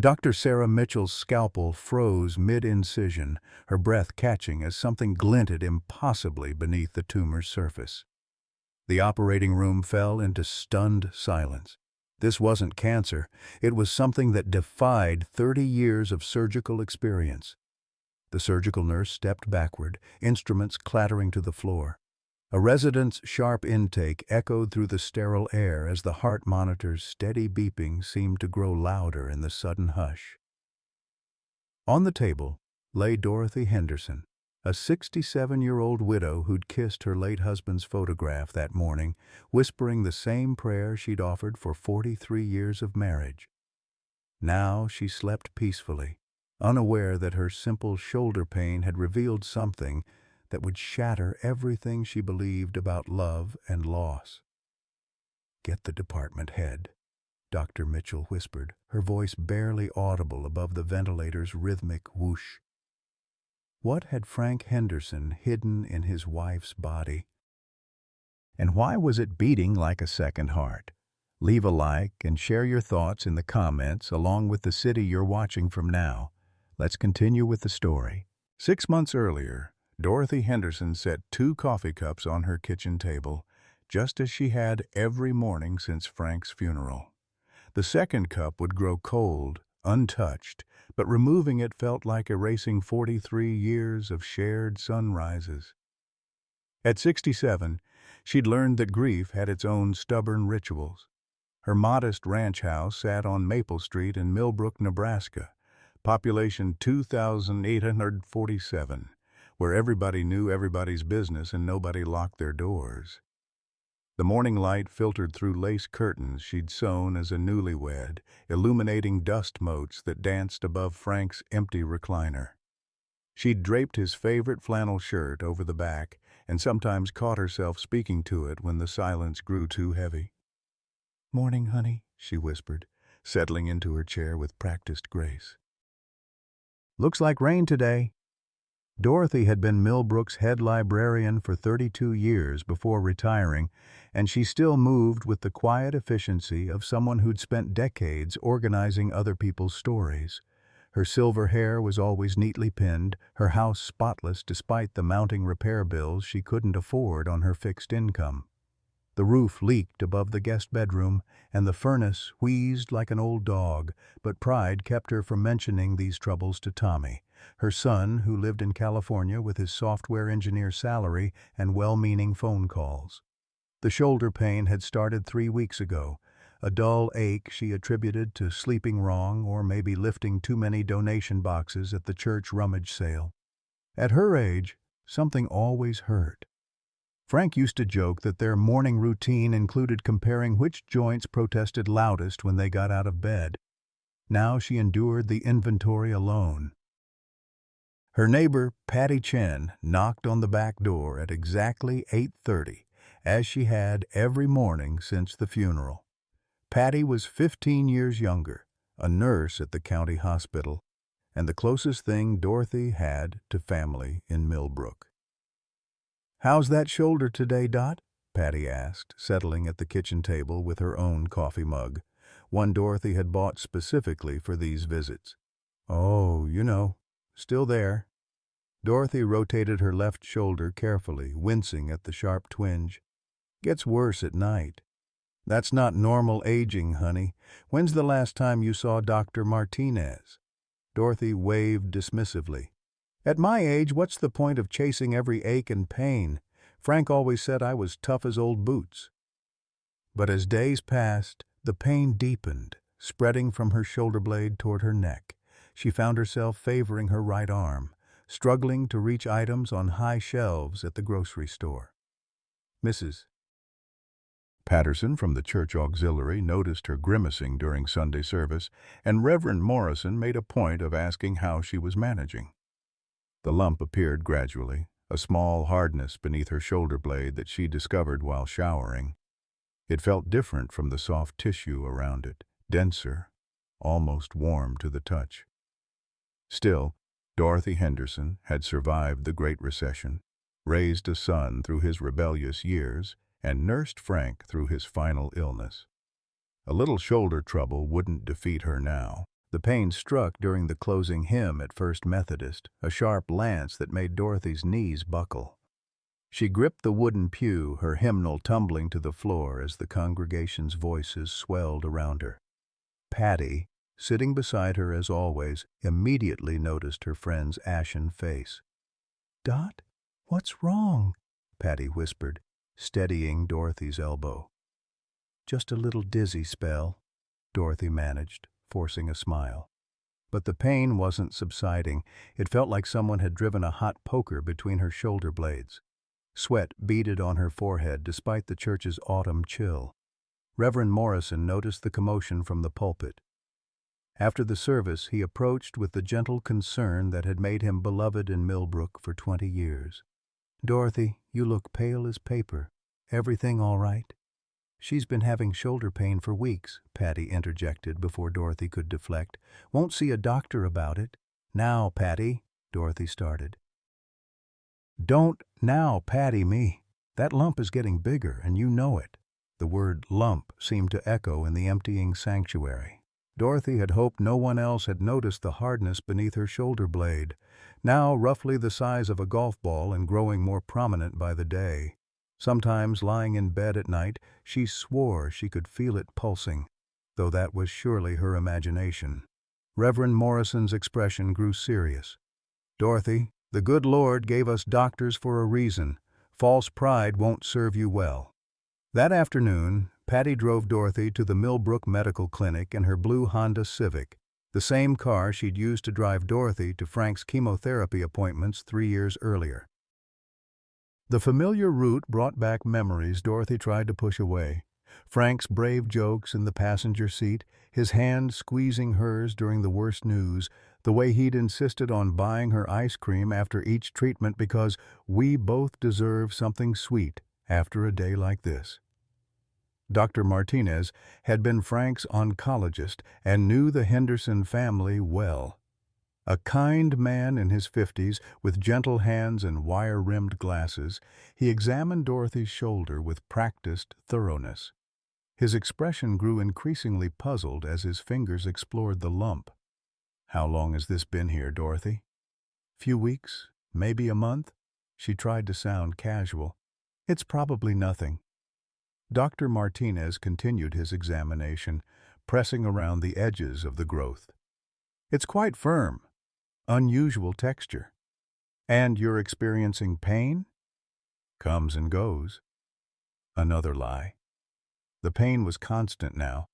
Dr. Sarah Mitchell's scalpel froze mid-incision, her breath catching as something glinted impossibly beneath the tumor's surface. The operating room fell into stunned silence. This wasn't cancer, it was something that defied 30 years of surgical experience. The surgical nurse stepped backward, instruments clattering to the floor. A resident's sharp intake echoed through the sterile air as the heart monitor's steady beeping seemed to grow louder in the sudden hush. On the table lay Dorothy Henderson, a 67-year-old widow who'd kissed her late husband's photograph that morning, whispering the same prayer she'd offered for 43 years of marriage. Now she slept peacefully, unaware that her simple shoulder pain had revealed something that would shatter everything she believed about love and loss. "Get the department head," Dr. Mitchell whispered, her voice barely audible above the ventilator's rhythmic whoosh. What had Frank Henderson hidden in his wife's body? And why was it beating like a second heart? Leave a like and share your thoughts in the comments along with the city you're watching from now. Let's continue with the story. 6 months earlier, Dorothy Henderson set 2 coffee cups on her kitchen table, just as she had every morning since Frank's funeral. The second cup would grow cold, untouched, but removing it felt like erasing 43 years of shared sunrises. At 67, she'd learned that grief had its own stubborn rituals. Her modest ranch house sat on Maple Street in Millbrook, Nebraska, population 2,847, where everybody knew everybody's business and nobody locked their doors. The morning light filtered through lace curtains she'd sewn as a newlywed, illuminating dust motes that danced above Frank's empty recliner. She'd draped his favorite flannel shirt over the back and sometimes caught herself speaking to it when the silence grew too heavy. "Morning, honey," she whispered, settling into her chair with practiced grace. "Looks like rain today." Dorothy had been Millbrook's head librarian for 32 years before retiring, and she still moved with the quiet efficiency of someone who'd spent decades organizing other people's stories. Her silver hair was always neatly pinned, her house spotless despite the mounting repair bills she couldn't afford on her fixed income. The roof leaked above the guest bedroom, and the furnace wheezed like an old dog, but pride kept her from mentioning these troubles to Tommy, her son who lived in California with his software engineer salary and well-meaning phone calls. The shoulder pain had started 3 weeks ago, a dull ache she attributed to sleeping wrong or maybe lifting too many donation boxes at the church rummage sale. At her age, something always hurt. Frank used to joke that their morning routine included comparing which joints protested loudest when they got out of bed. Now she endured the inventory alone. Her neighbor, Patty Chen, knocked on the back door at exactly 8:30, as she had every morning since the funeral. Patty was 15 years younger, a nurse at the county hospital, and the closest thing Dorothy had to family in Millbrook. "How's that shoulder today, Dot?" Patty asked, settling at the kitchen table with her own coffee mug, one Dorothy had bought specifically for these visits. "Oh, still there." Dorothy rotated her left shoulder carefully, wincing at the sharp twinge. "Gets worse at night." "That's not normal aging, honey. When's the last time you saw Dr. Martinez?" Dorothy waved dismissively. "At my age, what's the point of chasing every ache and pain? Frank always said I was tough as old boots." But as days passed, the pain deepened, spreading from her shoulder blade toward her neck. She found herself favoring her right arm, struggling to reach items on high shelves at the grocery store. Mrs. Patterson from the church auxiliary noticed her grimacing during Sunday service, and Reverend Morrison made a point of asking how she was managing. The lump appeared gradually, a small hardness beneath her shoulder blade that she discovered while showering. It felt different from the soft tissue around it, denser, almost warm to the touch. Still, Dorothy Henderson had survived the Great Recession, raised a son through his rebellious years, and nursed Frank through his final illness. A little shoulder trouble wouldn't defeat her now, The pain struck during the closing hymn at First Methodist, a sharp lance that made Dorothy's knees buckle. She gripped the wooden pew, her hymnal tumbling to the floor as the congregation's voices swelled around her. Patty, sitting beside her as always, immediately noticed her friend's ashen face. "Dot, what's wrong?" Patty whispered, steadying Dorothy's elbow. "Just a little dizzy spell," Dorothy managed, forcing a smile. But the pain wasn't subsiding. It felt like someone had driven a hot poker between her shoulder blades. Sweat beaded on her forehead despite the church's autumn chill. Reverend Morrison noticed the commotion from the pulpit. After the service, he approached with the gentle concern that had made him beloved in Millbrook for 20 years. "Dorothy, you look pale as paper. Everything all right?" "She's been having shoulder pain for weeks," Patty interjected before Dorothy could deflect. "Won't see a doctor about it." "Now, Patty," Dorothy started. "Don't now, Patty me. That lump is getting bigger, and you know it." The word lump seemed to echo in the emptying sanctuary. Dorothy had hoped no one else had noticed the hardness beneath her shoulder blade, now roughly the size of a golf ball and growing more prominent by the day. Sometimes, lying in bed at night, she swore she could feel it pulsing, though that was surely her imagination. Reverend Morrison's expression grew serious. "Dorothy, the good Lord gave us doctors for a reason. False pride won't serve you well." That afternoon, Patty drove Dorothy to the Millbrook Medical Clinic in her blue Honda Civic, the same car she'd used to drive Dorothy to Frank's chemotherapy appointments 3 years earlier. The familiar route brought back memories Dorothy tried to push away. Frank's brave jokes in the passenger seat, his hand squeezing hers during the worst news, the way he'd insisted on buying her ice cream after each treatment because we both deserve something sweet after a day like this. Dr. Martinez had been Frank's oncologist and knew the Henderson family well. A kind man in his 50s, with gentle hands and wire-rimmed glasses, he examined Dorothy's shoulder with practiced thoroughness. His expression grew increasingly puzzled as his fingers explored the lump. "How long has this been here, Dorothy?" "Few weeks, maybe a month." She tried to sound casual. "It's probably nothing." Dr. Martinez continued his examination, pressing around the edges of the growth. "It's quite firm. Unusual texture. And you're experiencing pain?" "Comes and goes." Another lie. The pain was constant now,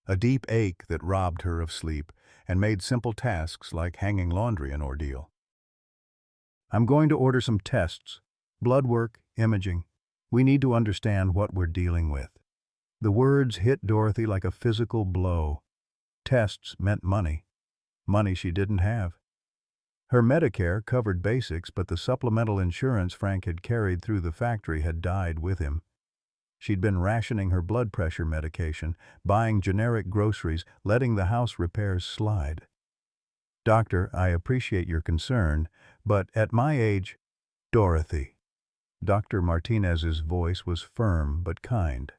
a deep ache that robbed her of sleep and made simple tasks like hanging laundry an ordeal. "I'm going to order some tests. Blood work, imaging. We need to understand what we're dealing with." The words hit Dorothy like a physical blow. Tests meant money. Money she didn't have. Her Medicare covered basics, but the supplemental insurance Frank had carried through the factory had died with him. She'd been rationing her blood pressure medication, buying generic groceries, letting the house repairs slide. "Doctor, I appreciate your concern, but at my age—" "Dorothy." Dr. Martinez's voice was firm but kind.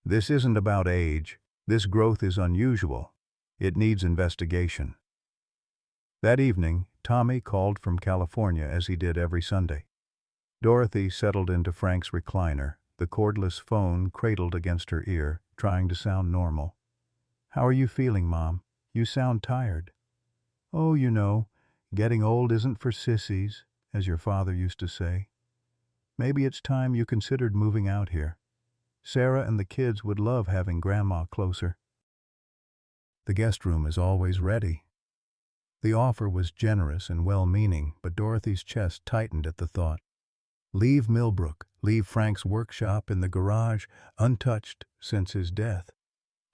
"This isn't about age. This growth is unusual. It needs investigation." That evening, Tommy called from California as he did every Sunday. Dorothy settled into Frank's recliner, the cordless phone cradled against her ear, trying to sound normal. "How are you feeling, Mom? You sound tired." "Oh, you know, getting old isn't for sissies, as your father used to say. Maybe it's time you considered moving out here. Sarah and the kids would love having Grandma closer." "The guest room is always ready." The offer was generous and well-meaning, but Dorothy's chest tightened at the thought. Leave Millbrook, leave Frank's workshop in the garage, untouched since his death.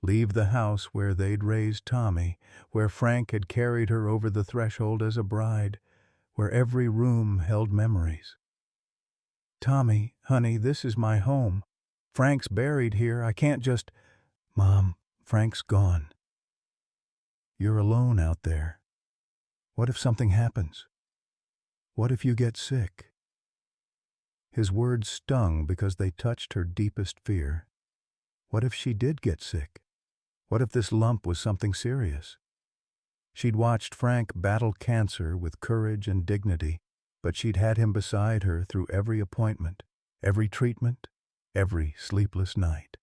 Leave the house where they'd raised Tommy, where Frank had carried her over the threshold as a bride, where every room held memories. "Tommy, honey, this is my home. Frank's buried here. I can't just—" "Mom, Frank's gone. You're alone out there. What if something happens? What if you get sick?" His words stung because they touched her deepest fear. What if she did get sick? What if this lump was something serious? She'd watched Frank battle cancer with courage and dignity, but she'd had him beside her through every appointment, every treatment, every sleepless night.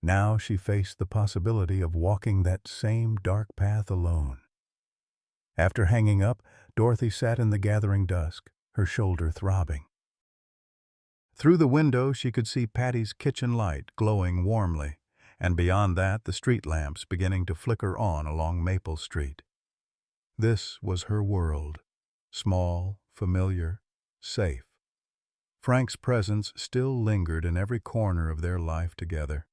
Now she faced the possibility of walking that same dark path alone. After hanging up, Dorothy sat in the gathering dusk, her shoulder throbbing. Through the window she could see Patty's kitchen light glowing warmly, and beyond that the street lamps beginning to flicker on along Maple Street. This was her world, small, familiar, safe. Frank's presence still lingered in every corner of their life together.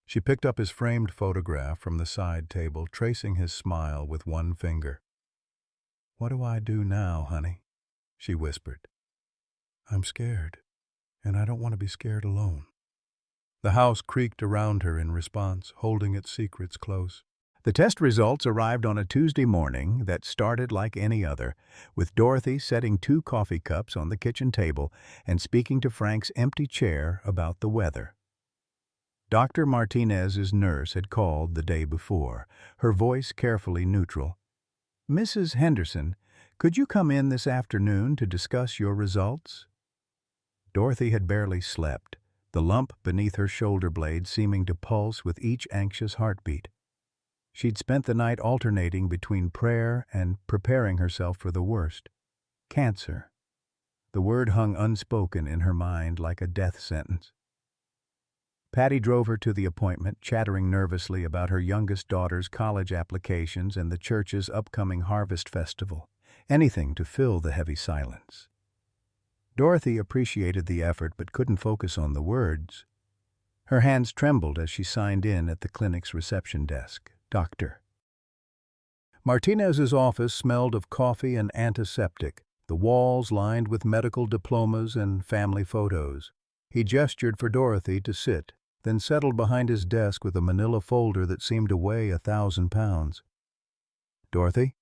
She picked up his framed photograph from the side table, tracing his smile with one finger. "What do I do now, honey?" she whispered. "I'm scared, and I don't want to be scared alone." The house creaked around her in response, holding its secrets close. The test results arrived on a Tuesday morning that started like any other, with Dorothy setting 2 coffee cups on the kitchen table and speaking to Frank's empty chair about the weather. Dr. Martinez's nurse had called the day before, her voice carefully neutral. "Mrs. Henderson, could you come in this afternoon to discuss your results?" Dorothy had barely slept, the lump beneath her shoulder blade seeming to pulse with each anxious heartbeat. She'd spent the night alternating between prayer and preparing herself for the worst. Cancer. The word hung unspoken in her mind like a death sentence. Patty drove her to the appointment, chattering nervously about her youngest daughter's college applications and the church's upcoming harvest festival, anything to fill the heavy silence. Dorothy appreciated the effort but couldn't focus on the words. Her hands trembled as she signed in at the clinic's reception desk. "Doctor." Martinez's office smelled of coffee and antiseptic, the walls lined with medical diplomas and family photos. He gestured for Dorothy to sit, then settled behind his desk with a manila folder that seemed to weigh 1,000 pounds. "Dorothy,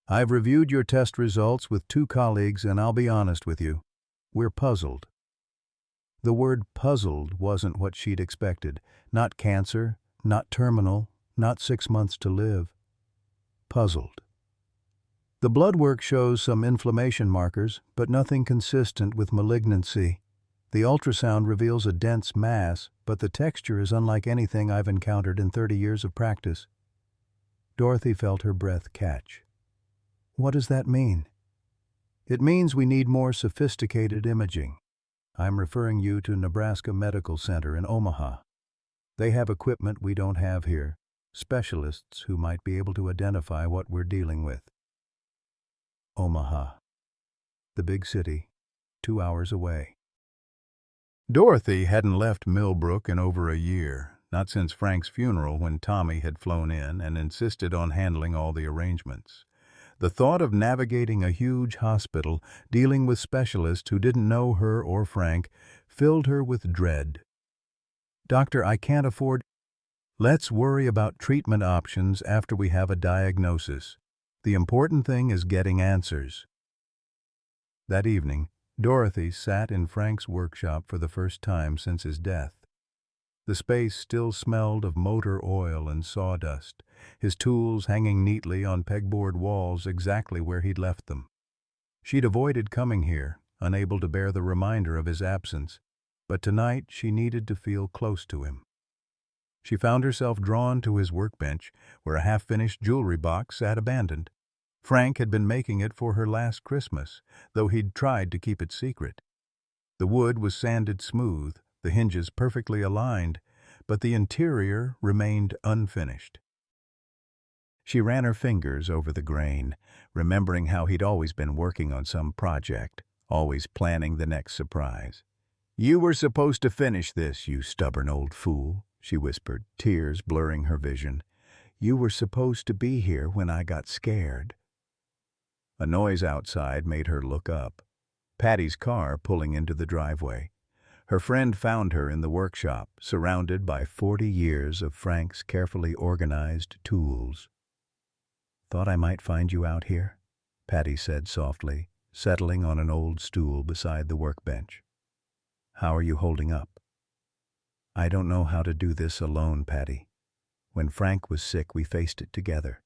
I've reviewed your test results with 2 colleagues, and I'll be honest with you. We're puzzled." The word puzzled wasn't what she'd expected. Not cancer, not terminal, not 6 months to live. Puzzled. "The blood work shows some inflammation markers, but nothing consistent with malignancy. The ultrasound reveals a dense mass, but the texture is unlike anything I've encountered in 30 years of practice." Dorothy felt her breath catch. "What does that mean?" "It means we need more sophisticated imaging. I'm referring you to Nebraska Medical Center in Omaha. They have equipment we don't have here, specialists who might be able to identify what we're dealing with." Omaha. The big city, 2 hours away. Dorothy hadn't left Millbrook in over a year, not since Frank's funeral when Tommy had flown in and insisted on handling all the arrangements. The thought of navigating a huge hospital, dealing with specialists who didn't know her or Frank, filled her with dread. "Doctor, I can't afford—" "Let's worry about treatment options after we have a diagnosis. The important thing is getting answers." That evening, Dorothy sat in Frank's workshop for the first time since his death. The space still smelled of motor oil and sawdust, his tools hanging neatly on pegboard walls exactly where he'd left them. She'd avoided coming here, unable to bear the reminder of his absence, but tonight she needed to feel close to him. She found herself drawn to his workbench, where a half-finished jewelry box sat abandoned. Frank had been making it for her last Christmas, though he'd tried to keep it secret. The wood was sanded smooth, the hinges perfectly aligned, but the interior remained unfinished. She ran her fingers over the grain, remembering how he'd always been working on some project, always planning the next surprise. "You were supposed to finish this, you stubborn old fool," she whispered, tears blurring her vision. "You were supposed to be here when I got scared." A noise outside made her look up. Patty's car pulling into the driveway. Her friend found her in the workshop, surrounded by 40 years of Frank's carefully organized tools. "Thought I might find you out here," Patty said softly, settling on an old stool beside the workbench. "How are you holding up?" "I don't know how to do this alone, Patty. When Frank was sick, we faced it together.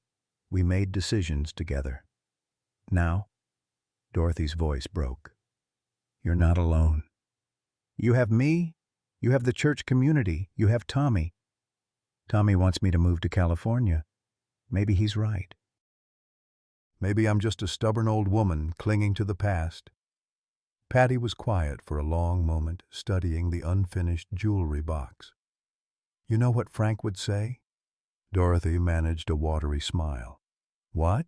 We made decisions together. Now, Dorothy's voice broke. You're not alone. You have me, you have the church community, you have Tommy. Tommy wants me to move to California. Maybe he's right. Maybe I'm just a stubborn old woman clinging to the past. Patty was quiet for a long moment, studying the unfinished jewelry box. You know what Frank would say? Dorothy managed a watery smile. What?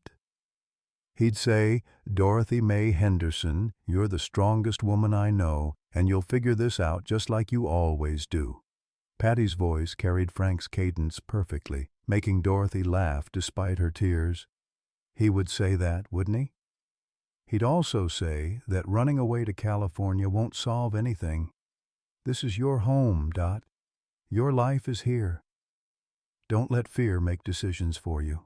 He'd say, Dorothy Mae Henderson, you're the strongest woman I know, and you'll figure this out just like you always do. Patty's voice carried Frank's cadence perfectly, making Dorothy laugh despite her tears. He would say that, wouldn't he? He'd also say that running away to California won't solve anything. This is your home, Dot. Your life is here. Don't let fear make decisions for you.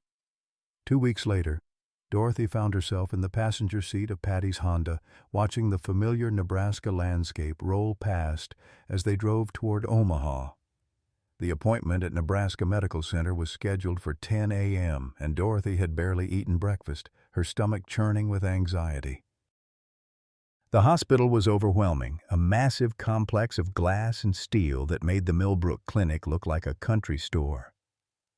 2 weeks later, Dorothy found herself in the passenger seat of Patty's Honda, watching the familiar Nebraska landscape roll past as they drove toward Omaha. The appointment at Nebraska Medical Center was scheduled for 10 a.m., and Dorothy had barely eaten breakfast, her stomach churning with anxiety. The hospital was overwhelming, a massive complex of glass and steel that made the Millbrook Clinic look like a country store.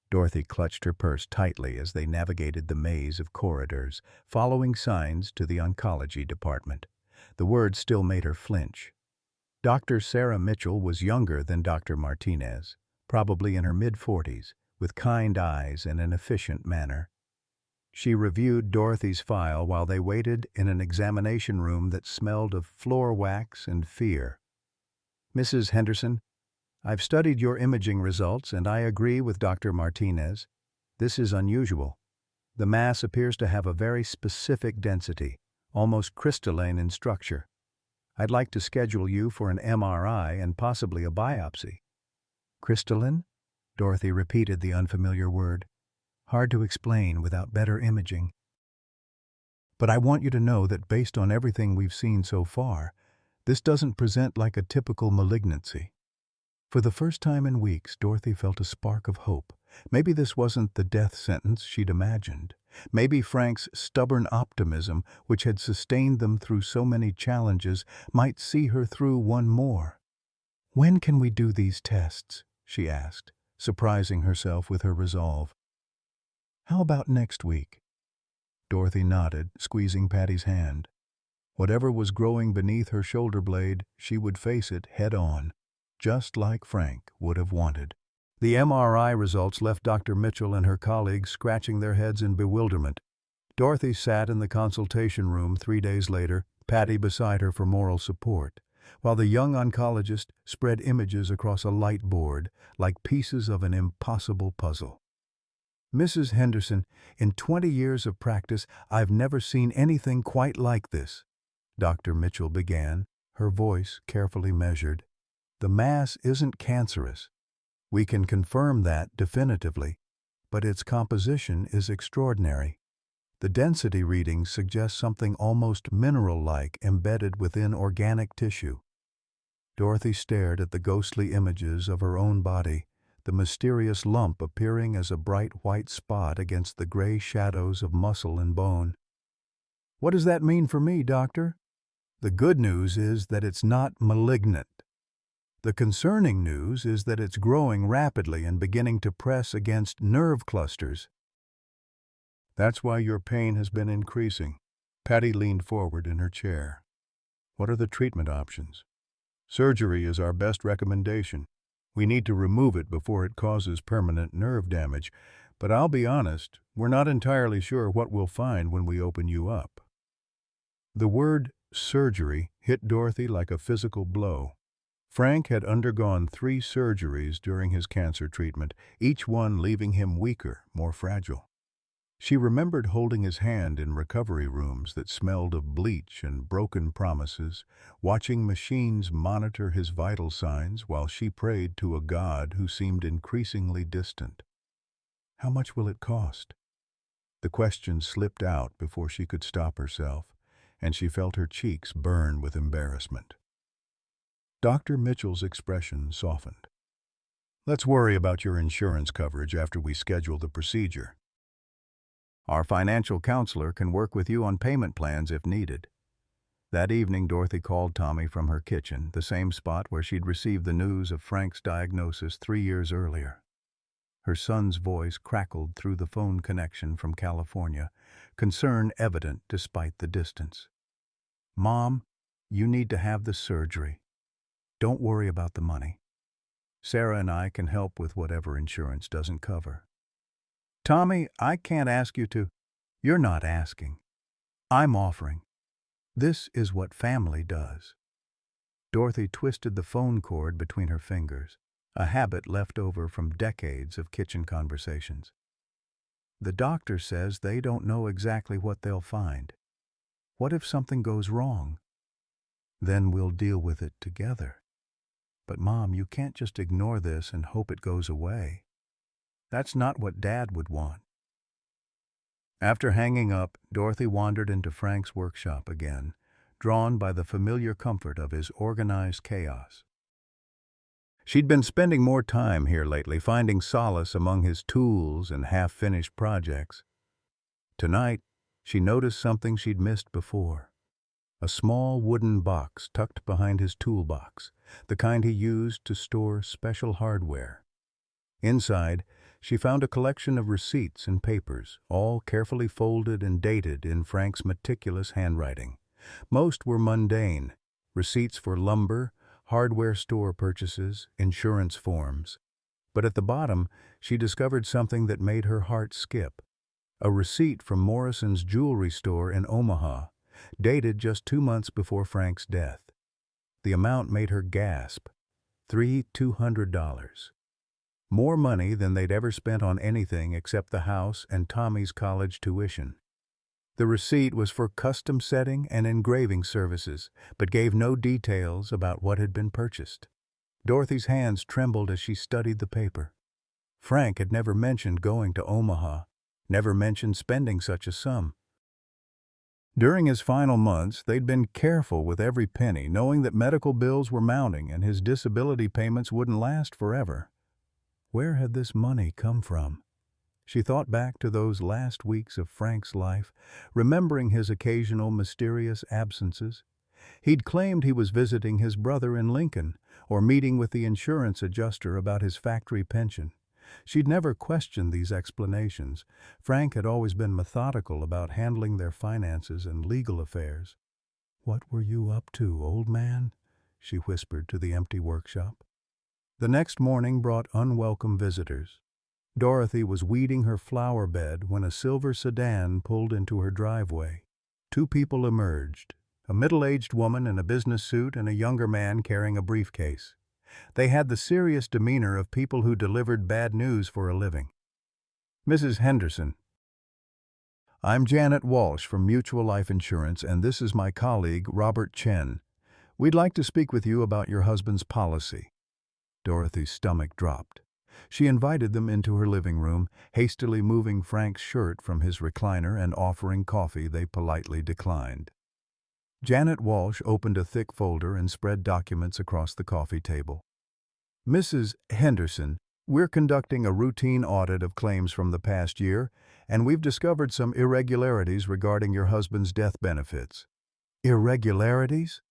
Dorothy clutched her purse tightly as they navigated the maze of corridors, following signs to the oncology department. The words still made her flinch. Dr. Sarah Mitchell was younger than Dr. Martinez, probably in her mid-40s, with kind eyes and an efficient manner. She reviewed Dorothy's file while they waited in an examination room that smelled of floor wax and fear. Mrs. Henderson, I've studied your imaging results and I agree with Dr. Martinez. This is unusual. The mass appears to have a very specific density, almost crystalline in structure. I'd like to schedule you for an MRI and possibly a biopsy. Crystalline? Dorothy repeated the unfamiliar word. Hard to explain without better imaging. But I want you to know that based on everything we've seen so far, this doesn't present like a typical malignancy. For the first time in weeks, Dorothy felt a spark of hope. Maybe this wasn't the death sentence she'd imagined. Maybe Frank's stubborn optimism, which had sustained them through so many challenges, might see her through one more. When can we do these tests? She asked, surprising herself with her resolve. How about next week? Dorothy nodded, squeezing Patty's hand. Whatever was growing beneath her shoulder blade, she would face it head-on, just like Frank would have wanted. The MRI results left Dr. Mitchell and her colleagues scratching their heads in bewilderment. Dorothy sat in the consultation room 3 days later, Patty beside her for moral support, while the young oncologist spread images across a light board like pieces of an impossible puzzle. Mrs. Henderson, in 20 years of practice, I've never seen anything quite like this. Dr. Mitchell began, her voice carefully measured. The mass isn't cancerous. We can confirm that definitively, but its composition is extraordinary. The density readings suggest something almost mineral-like embedded within organic tissue. Dorothy stared at the ghostly images of her own body, the mysterious lump appearing as a bright white spot against the gray shadows of muscle and bone. What does that mean for me, doctor? The good news is that it's not malignant. The concerning news is that it's growing rapidly and beginning to press against nerve clusters. That's why your pain has been increasing. Patty leaned forward in her chair. What are the treatment options? Surgery is our best recommendation. We need to remove it before it causes permanent nerve damage, but I'll be honest, we're not entirely sure what we'll find when we open you up. The word surgery hit Dorothy like a physical blow. Frank had undergone 3 surgeries during his cancer treatment, each one leaving him weaker, more fragile. She remembered holding his hand in recovery rooms that smelled of bleach and broken promises, watching machines monitor his vital signs while she prayed to a God who seemed increasingly distant. How much will it cost? The question slipped out before she could stop herself, and she felt her cheeks burn with embarrassment. Dr. Mitchell's expression softened. Let's worry about your insurance coverage after we schedule the procedure. Our financial counselor can work with you on payment plans if needed." That evening, Dorothy called Tommy from her kitchen, the same spot where she'd received the news of Frank's diagnosis 3 years earlier. Her son's voice crackled through the phone connection from California, concern evident despite the distance. "Mom, you need to have the surgery. Don't worry about the money. Sarah and I can help with whatever insurance doesn't cover." "Tommy, I can't ask you to." "You're not asking. I'm offering. This is what family does." Dorothy twisted the phone cord between her fingers, a habit left over from decades of kitchen conversations. "The doctor says they don't know exactly what they'll find. What if something goes wrong? Then we'll deal with it together. But Mom, you can't just ignore this and hope it goes away. That's not what Dad would want." After hanging up, Dorothy wandered into Frank's workshop again, drawn by the familiar comfort of his organized chaos. She'd been spending more time here lately, finding solace among his tools and half-finished projects. Tonight, she noticed something she'd missed before. A small wooden box tucked behind his toolbox, the kind he used to store special hardware. Inside, she found a collection of receipts and papers, all carefully folded and dated in Frank's meticulous handwriting. Most were mundane: receipts for lumber, hardware store purchases, insurance forms. But at the bottom, she discovered something that made her heart skip. A receipt from Morrison's jewelry store in Omaha, dated just 2 months before Frank's death. The amount made her gasp: $200. More money than they'd ever spent on anything except the house and Tommy's college tuition. The receipt was for custom setting and engraving services, but gave no details about what had been purchased. Dorothy's hands trembled as she studied the paper. Frank had never mentioned going to Omaha, never mentioned spending such a sum. During his final months, they'd been careful with every penny, knowing that medical bills were mounting and his disability payments wouldn't last forever. Where had this money come from? She thought back to those last weeks of Frank's life, remembering his occasional mysterious absences. He'd claimed he was visiting his brother in Lincoln, or meeting with the insurance adjuster about his factory pension. She'd never questioned these explanations. Frank had always been methodical about handling their finances and legal affairs. "What were you up to, old man?" she whispered to the empty workshop. The next morning brought unwelcome visitors. Dorothy was weeding her flower bed when a silver sedan pulled into her driveway. 2 people emerged, a middle-aged woman in a business suit and a younger man carrying a briefcase. They had the serious demeanor of people who delivered bad news for a living. "Mrs. Henderson." "I'm Janet Walsh from Mutual Life Insurance, and this is my colleague, Robert Chen. We'd like to speak with you about your husband's policy." Dorothy's stomach dropped. She invited them into her living room, hastily moving Frank's shirt from his recliner and offering coffee they politely declined. Janet Walsh opened a thick folder and spread documents across the coffee table. "Mrs. Henderson, we're conducting a routine audit of claims from the past year, and we've discovered some irregularities regarding your husband's death benefits." "Irregularities?"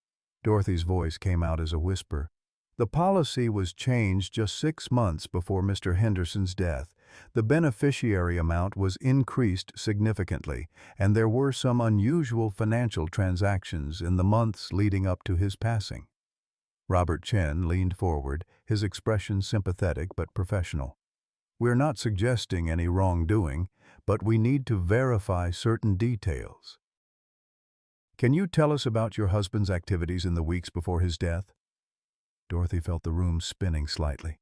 Dorothy's voice came out as a whisper. "The policy was changed just 6 months before Mr. Henderson's death. The beneficiary amount was increased significantly, and there were some unusual financial transactions in the months leading up to his passing." Robert Chen leaned forward, his expression sympathetic but professional. "We're not suggesting any wrongdoing, but we need to verify certain details. Can you tell us about your husband's activities in the weeks before his death?" Dorothy felt the room spinning slightly.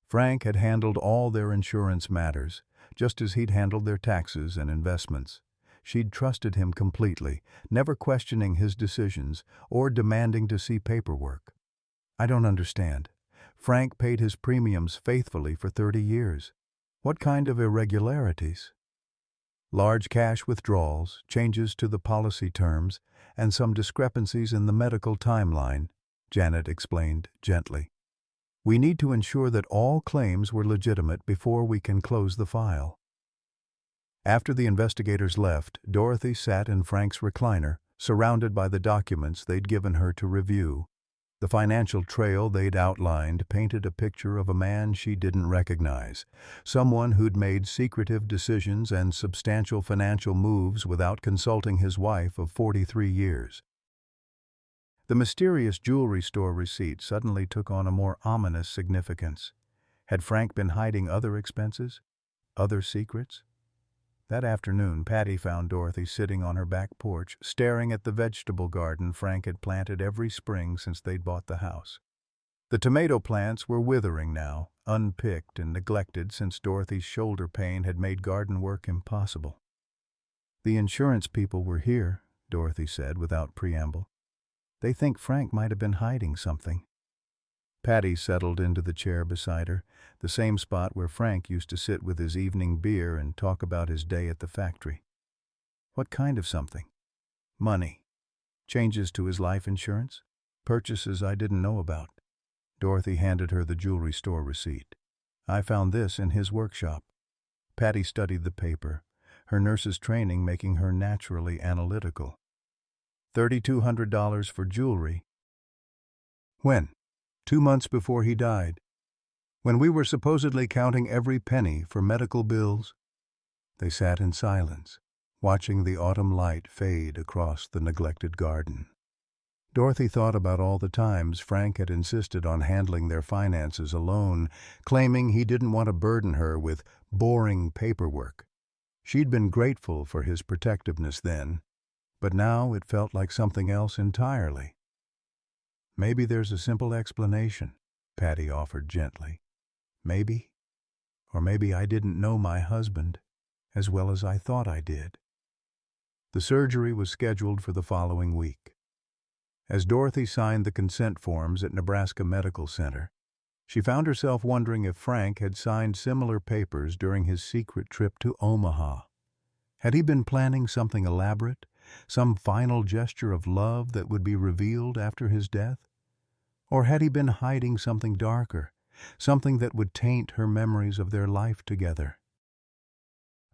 Frank had handled all their insurance matters, just as he'd handled their taxes and investments. She'd trusted him completely, never questioning his decisions or demanding to see paperwork. "I don't understand. Frank paid his premiums faithfully for 30 years. What kind of irregularities?" "Large cash withdrawals, changes to the policy terms, and some discrepancies in the medical timeline," Janet explained gently. "We need to ensure that all claims were legitimate before we can close the file." After the investigators left, Dorothy sat in Frank's recliner, surrounded by the documents they'd given her to review. The financial trail they'd outlined painted a picture of a man she didn't recognize, someone who'd made secretive decisions and substantial financial moves without consulting his wife of 43 years. The mysterious jewelry store receipt suddenly took on a more ominous significance. Had Frank been hiding other expenses? Other secrets? That afternoon, Patty found Dorothy sitting on her back porch, staring at the vegetable garden Frank had planted every spring since they'd bought the house. The tomato plants were withering now, unpicked and neglected since Dorothy's shoulder pain had made garden work impossible. "The insurance people were here," Dorothy said without preamble. "They think Frank might have been hiding something." Patty settled into the chair beside her, the same spot where Frank used to sit with his evening beer and talk about his day at the factory. "What kind of something?" "Money. Changes to his life insurance. Purchases I didn't know about." Dorothy handed her the jewelry store receipt. "I found this in his workshop." Patty studied the paper, her nurse's training making her naturally analytical. $3,200 for jewelry. When? 2 months before he died. When we were supposedly counting every penny for medical bills. They sat in silence, watching the autumn light fade across the neglected garden. Dorothy thought about all the times Frank had insisted on handling their finances alone, claiming he didn't want to burden her with boring paperwork. She'd been grateful for his protectiveness then, but now it felt like something else entirely. "Maybe there's a simple explanation," Patty offered gently. "Maybe. Or maybe I didn't know my husband as well as I thought I did." The surgery was scheduled for the following week. As Dorothy signed the consent forms at Nebraska Medical Center, she found herself wondering if Frank had signed similar papers during his secret trip to Omaha. Had he been planning something elaborate, some final gesture of love that would be revealed after his death? Or had he been hiding something darker, something that would taint her memories of their life together?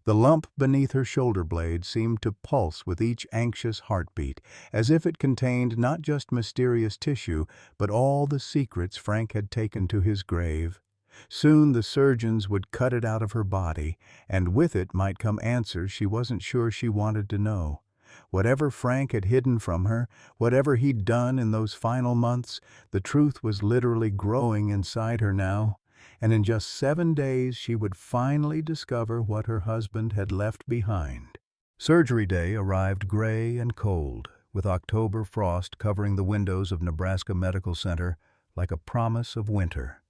The lump beneath her shoulder blade seemed to pulse with each anxious heartbeat, as if it contained not just mysterious tissue, but all the secrets Frank had taken to his grave. Soon the surgeons would cut it out of her body, and with it might come answers she wasn't sure she wanted to know. Whatever Frank had hidden from her, whatever he'd done in those final months, the truth was literally growing inside her now. And in just 7 days she would finally discover what her husband had left behind. Surgery day arrived gray and cold, with October frost covering the windows of Nebraska Medical Center like a promise of winter.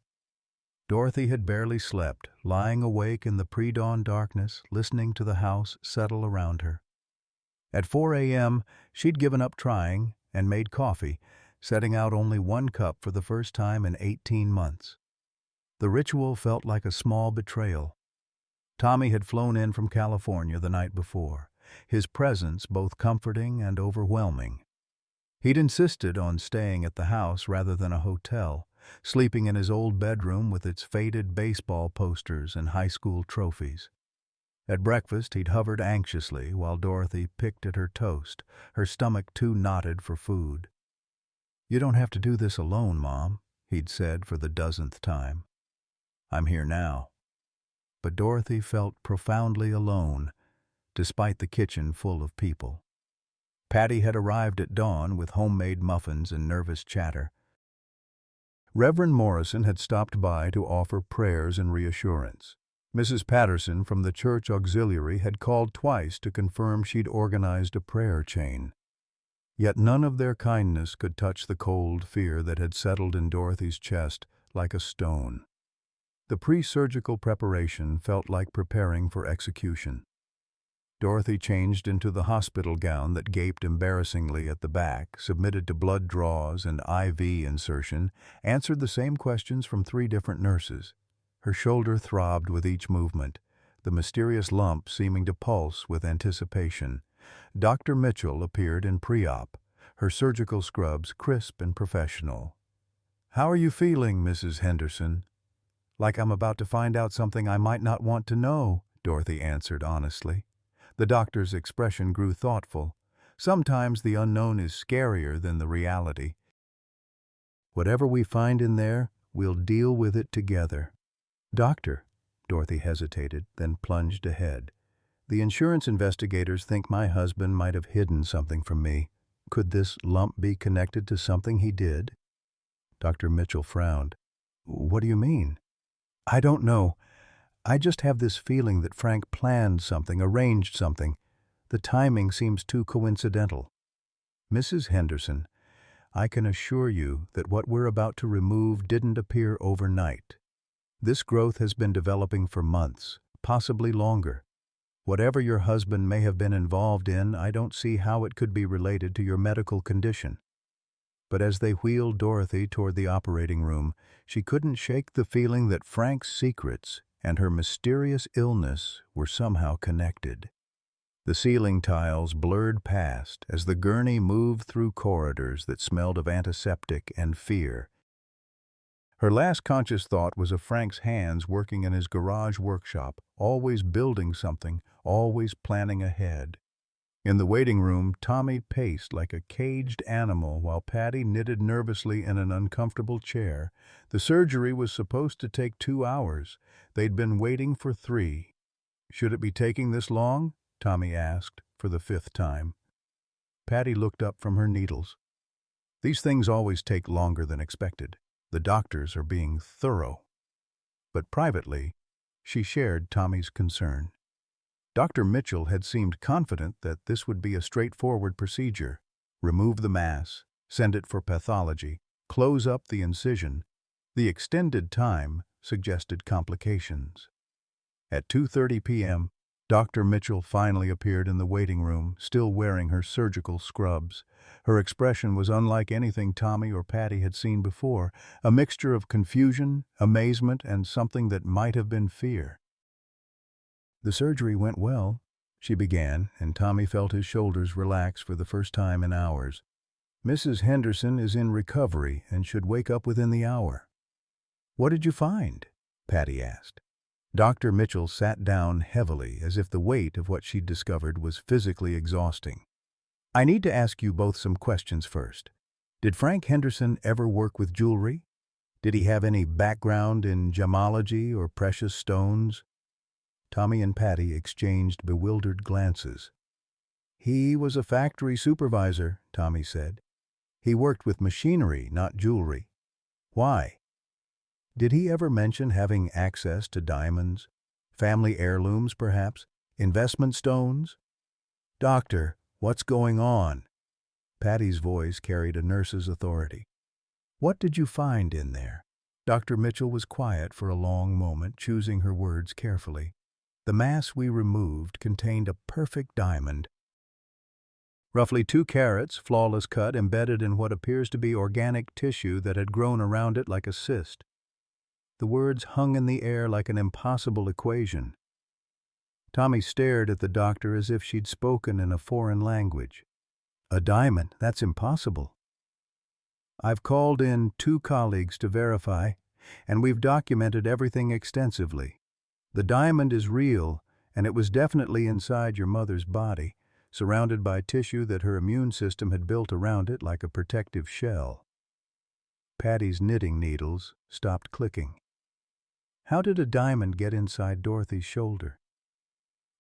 Dorothy had barely slept, lying awake in the pre-dawn darkness, listening to the house settle around her. At 4 a.m., she'd given up trying and made coffee, setting out only 1 cup for the first time in 18 months. The ritual felt like a small betrayal. Tommy had flown in from California the night before, his presence both comforting and overwhelming. He'd insisted on staying at the house rather than a hotel, sleeping in his old bedroom with its faded baseball posters and high school trophies. At breakfast, he'd hovered anxiously while Dorothy picked at her toast, her stomach too knotted for food. "You don't have to do this alone, Mom," he'd said for the 10th time. "I'm here now." But Dorothy felt profoundly alone, despite the kitchen full of people. Patty had arrived at dawn with homemade muffins and nervous chatter. Reverend Morrison had stopped by to offer prayers and reassurance. Mrs. Patterson from the church auxiliary had called twice to confirm she'd organized a prayer chain. Yet none of their kindness could touch the cold fear that had settled in Dorothy's chest like a stone. The pre-surgical preparation felt like preparing for execution. Dorothy changed into the hospital gown that gaped embarrassingly at the back, submitted to blood draws and IV insertion, answered the same questions from 3 different nurses. Her shoulder throbbed with each movement, the mysterious lump seeming to pulse with anticipation. Dr. Mitchell appeared in pre-op, her surgical scrubs crisp and professional. "How are you feeling, Mrs. Henderson?" "Like I'm about to find out something I might not want to know," Dorothy answered honestly. The doctor's expression grew thoughtful. Sometimes the unknown is scarier than the reality. Whatever we find in there, we'll deal with it together. Doctor, Dorothy hesitated, then plunged ahead. The insurance investigators think my husband might have hidden something from me. Could this lump be connected to something he did? Dr. Mitchell frowned. What do you mean? I don't know. I just have this feeling that Frank planned something, arranged something. The timing seems too coincidental. Mrs. Henderson, I can assure you that what we're about to remove didn't appear overnight. This growth has been developing for months, possibly longer. Whatever your husband may have been involved in, I don't see how it could be related to your medical condition. But as they wheeled Dorothy toward the operating room, she couldn't shake the feeling that Frank's secrets and her mysterious illness were somehow connected. The ceiling tiles blurred past as the gurney moved through corridors that smelled of antiseptic and fear. Her last conscious thought was of Frank's hands working in his garage workshop, always building something, always planning ahead. In the waiting room, Tommy paced like a caged animal while Patty knitted nervously in an uncomfortable chair. The surgery was supposed to take 2 hours. They'd been waiting for 3. Should it be taking this long? Tommy asked, for the 5th time. Patty looked up from her needles. These things always take longer than expected. The doctors are being thorough. But privately, she shared Tommy's concern. Dr. Mitchell had seemed confident that this would be a straightforward procedure. Remove the mass, send it for pathology, close up the incision. The extended time suggested complications. At 2:30 p.m., Dr. Mitchell finally appeared in the waiting room, still wearing her surgical scrubs. Her expression was unlike anything Tommy or Patty had seen before, a mixture of confusion, amazement, and something that might have been fear. The surgery went well, she began, and Tommy felt his shoulders relax for the first time in hours. Mrs. Henderson is in recovery and should wake up within the hour. What did you find? Patty asked. Dr. Mitchell sat down heavily, as if the weight of what she'd discovered was physically exhausting. I need to ask you both some questions first. Did Frank Henderson ever work with jewelry? Did he have any background in gemology or precious stones? Tommy and Patty exchanged bewildered glances. He was a factory supervisor, Tommy said. He worked with machinery, not jewelry. Why? Did he ever mention having access to diamonds? Family heirlooms, perhaps? Investment stones? Doctor, what's going on? Patty's voice carried a nurse's authority. What did you find in there? Dr. Mitchell was quiet for a long moment, choosing her words carefully. The mass we removed contained a perfect diamond. Roughly 2 carats, flawless cut, embedded in what appears to be organic tissue that had grown around it like a cyst. The words hung in the air like an impossible equation. Tommy stared at the doctor as if she'd spoken in a foreign language. A diamond? That's impossible. I've called in 2 colleagues to verify, and we've documented everything extensively. The diamond is real, and it was definitely inside your mother's body, surrounded by tissue that her immune system had built around it like a protective shell. Patty's knitting needles stopped clicking. How did a diamond get inside Dorothy's shoulder?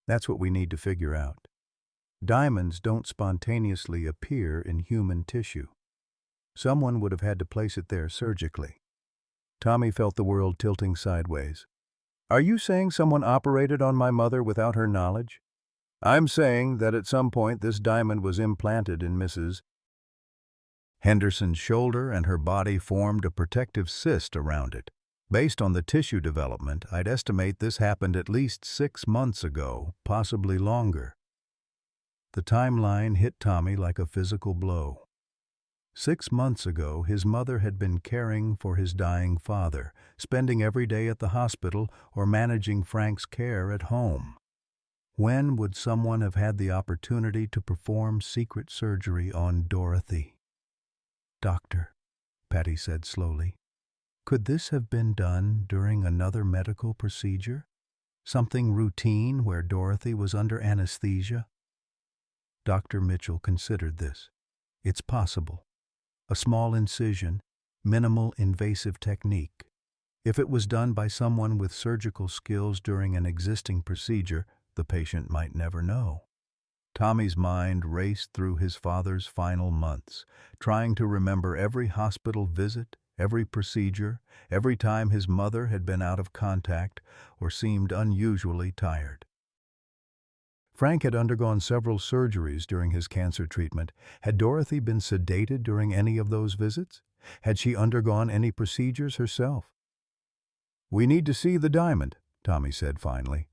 That's what we need to figure out. Diamonds don't spontaneously appear in human tissue. Someone would have had to place it there surgically. Tommy felt the world tilting sideways. Are you saying someone operated on my mother without her knowledge? I'm saying that at some point this diamond was implanted in Mrs. Henderson's shoulder and her body formed a protective cyst around it. Based on the tissue development, I'd estimate this happened at least 6 months ago, possibly longer. The timeline hit Tommy like a physical blow. 6 months ago, his mother had been caring for his dying father, spending every day at the hospital or managing Frank's care at home. When would someone have had the opportunity to perform secret surgery on Dorothy? Doctor, Patty said slowly, could this have been done during another medical procedure? Something routine where Dorothy was under anesthesia? Dr. Mitchell considered this. It's possible. A small incision, minimal invasive technique. If it was done by someone with surgical skills during an existing procedure, the patient might never know. Tommy's mind raced through his father's final months, trying to remember every hospital visit, every procedure, every time his mother had been out of contact or seemed unusually tired. Frank had undergone several surgeries during his cancer treatment. Had Dorothy been sedated during any of those visits? Had she undergone any procedures herself? "We need to see the diamond," Tommy said finally.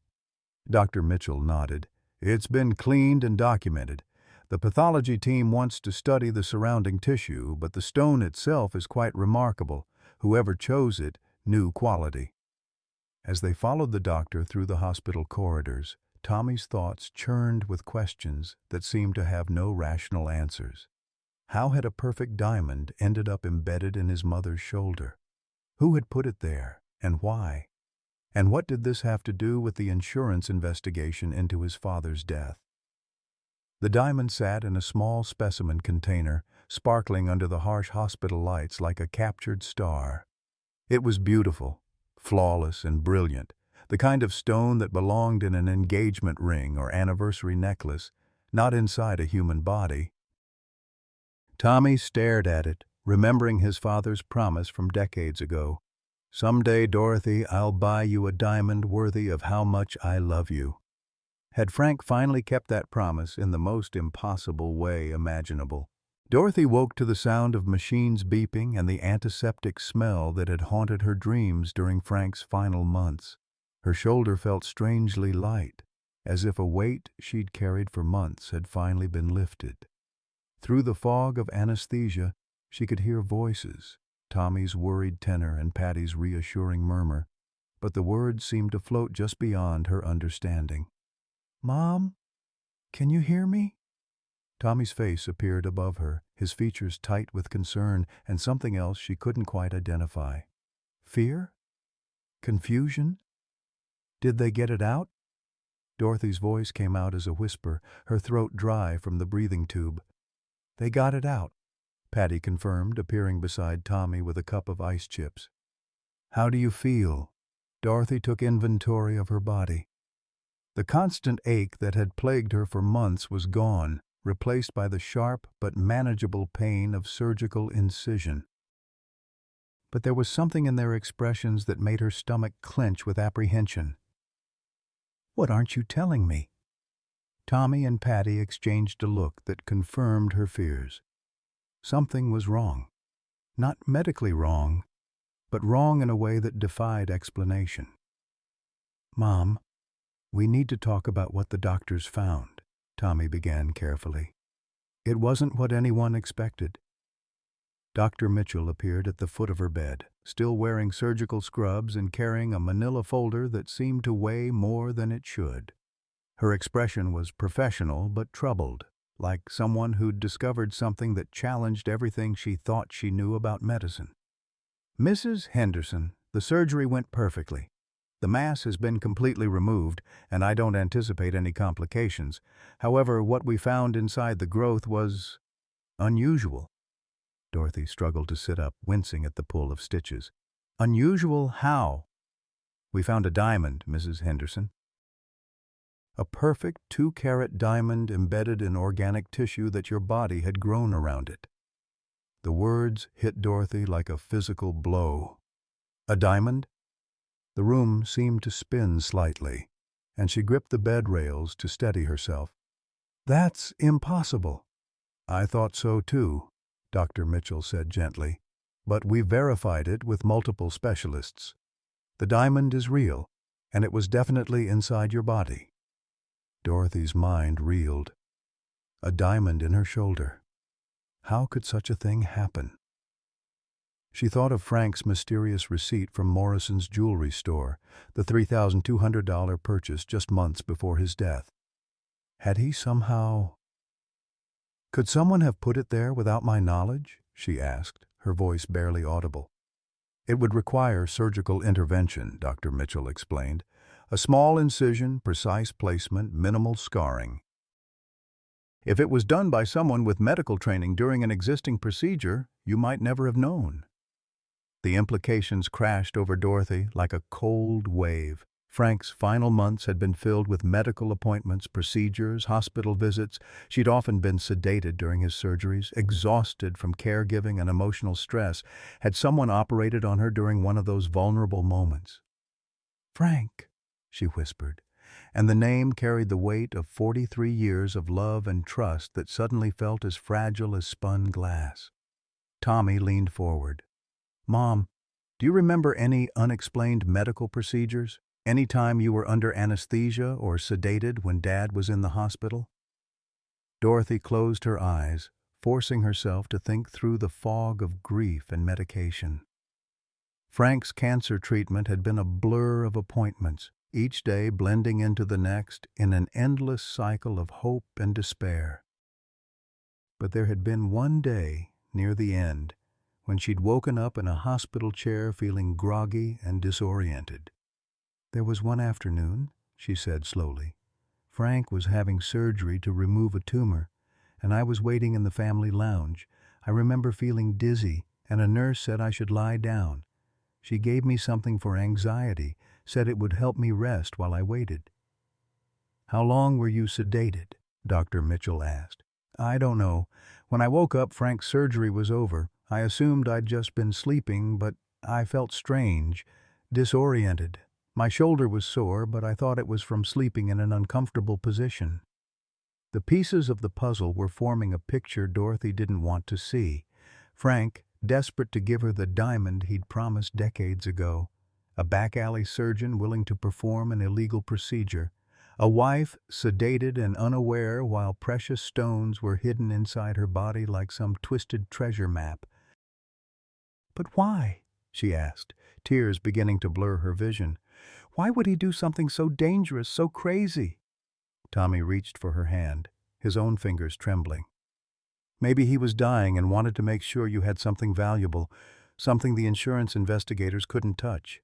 Dr. Mitchell nodded. "It's been cleaned and documented. The pathology team wants to study the surrounding tissue, but the stone itself is quite remarkable. Whoever chose it knew quality." As they followed the doctor through the hospital corridors, Tommy's thoughts churned with questions that seemed to have no rational answers. How had a perfect diamond ended up embedded in his mother's shoulder? Who had put it there, and why? And what did this have to do with the insurance investigation into his father's death? The diamond sat in a small specimen container, sparkling under the harsh hospital lights like a captured star. It was beautiful, flawless and brilliant, the kind of stone that belonged in an engagement ring or anniversary necklace, not inside a human body. Tommy stared at it, remembering his father's promise from decades ago. "Someday, Dorothy, I'll buy you a diamond worthy of how much I love you." Had Frank finally kept that promise in the most impossible way imaginable? Dorothy woke to the sound of machines beeping and the antiseptic smell that had haunted her dreams during Frank's final months. Her shoulder felt strangely light, as if a weight she'd carried for months had finally been lifted. Through the fog of anesthesia, she could hear voices, Tommy's worried tenor and Patty's reassuring murmur, but the words seemed to float just beyond her understanding. "Mom, can you hear me?" Tommy's face appeared above her, his features tight with concern and something else she couldn't quite identify. Fear? Confusion? Did they get it out? Dorothy's voice came out as a whisper, her throat dry from the breathing tube. "They got it out," Patty confirmed, appearing beside Tommy with a cup of ice chips. "How do you feel?" Dorothy took inventory of her body. The constant ache that had plagued her for months was gone, replaced by the sharp but manageable pain of surgical incision. But there was something in their expressions that made her stomach clench with apprehension. "What aren't you telling me?" Tommy and Patty exchanged a look that confirmed her fears. Something was wrong. Not medically wrong, but wrong in a way that defied explanation. "Mom, we need to talk about what the doctors found," Tommy began carefully. "It wasn't what anyone expected." Dr. Mitchell appeared at the foot of her bed, still wearing surgical scrubs and carrying a manila folder that seemed to weigh more than it should. Her expression was professional but troubled, like someone who'd discovered something that challenged everything she thought she knew about medicine. "Mrs. Henderson, the surgery went perfectly. The mass has been completely removed, and I don't anticipate any complications. However, what we found inside the growth was unusual." Dorothy struggled to sit up, wincing at the pull of stitches. "Unusual how?" "We found a diamond, Mrs. Henderson." A perfect 2-carat diamond embedded in organic tissue that your body had grown around it. The words hit Dorothy like a physical blow. "A diamond?" The room seemed to spin slightly, and she gripped the bed rails to steady herself. "That's impossible." "I thought so too," Dr. Mitchell said gently, "but we verified it with multiple specialists. The diamond is real, and it was definitely inside your body." Dorothy's mind reeled. A diamond in her shoulder. How could such a thing happen? She thought of Frank's mysterious receipt from Morrison's jewelry store, the $3,200 purchase just months before his death. Had he somehow... "Could someone have put it there without my knowledge?" she asked, her voice barely audible. "It would require surgical intervention," Dr. Mitchell explained. A small incision, precise placement, minimal scarring. If it was done by someone with medical training during an existing procedure, you might never have known. The implications crashed over Dorothy like a cold wave. Frank's final months had been filled with medical appointments, procedures, hospital visits. She'd often been sedated during his surgeries, exhausted from caregiving and emotional stress. Had someone operated on her during one of those vulnerable moments? "Frank," she whispered, and the name carried the weight of 43 years of love and trust that suddenly felt as fragile as spun glass. Tommy leaned forward. "Mom, do you remember any unexplained medical procedures? Any time you were under anesthesia or sedated when Dad was in the hospital?" Dorothy closed her eyes, forcing herself to think through the fog of grief and medication. Frank's cancer treatment had been a blur of appointments, each day blending into the next in an endless cycle of hope and despair. But there had been one day, near the end, when she'd woken up in a hospital chair feeling groggy and disoriented. "There was one afternoon," she said slowly. "Frank was having surgery to remove a tumor, and I was waiting in the family lounge. I remember feeling dizzy, and a nurse said I should lie down. She gave me something for anxiety, said it would help me rest while I waited." "How long were you sedated?" Dr. Mitchell asked. "I don't know. When I woke up, Frank's surgery was over. I assumed I'd just been sleeping, but I felt strange, disoriented. My shoulder was sore, but I thought it was from sleeping in an uncomfortable position." The pieces of the puzzle were forming a picture Dorothy didn't want to see. Frank, desperate to give her the diamond he'd promised decades ago. A back-alley surgeon willing to perform an illegal procedure. A wife, sedated and unaware while precious stones were hidden inside her body like some twisted treasure map. "But why?" she asked, tears beginning to blur her vision. "Why would he do something so dangerous, so crazy?" Tommy reached for her hand, his own fingers trembling. "Maybe he was dying and wanted to make sure you had something valuable, something the insurance investigators couldn't touch.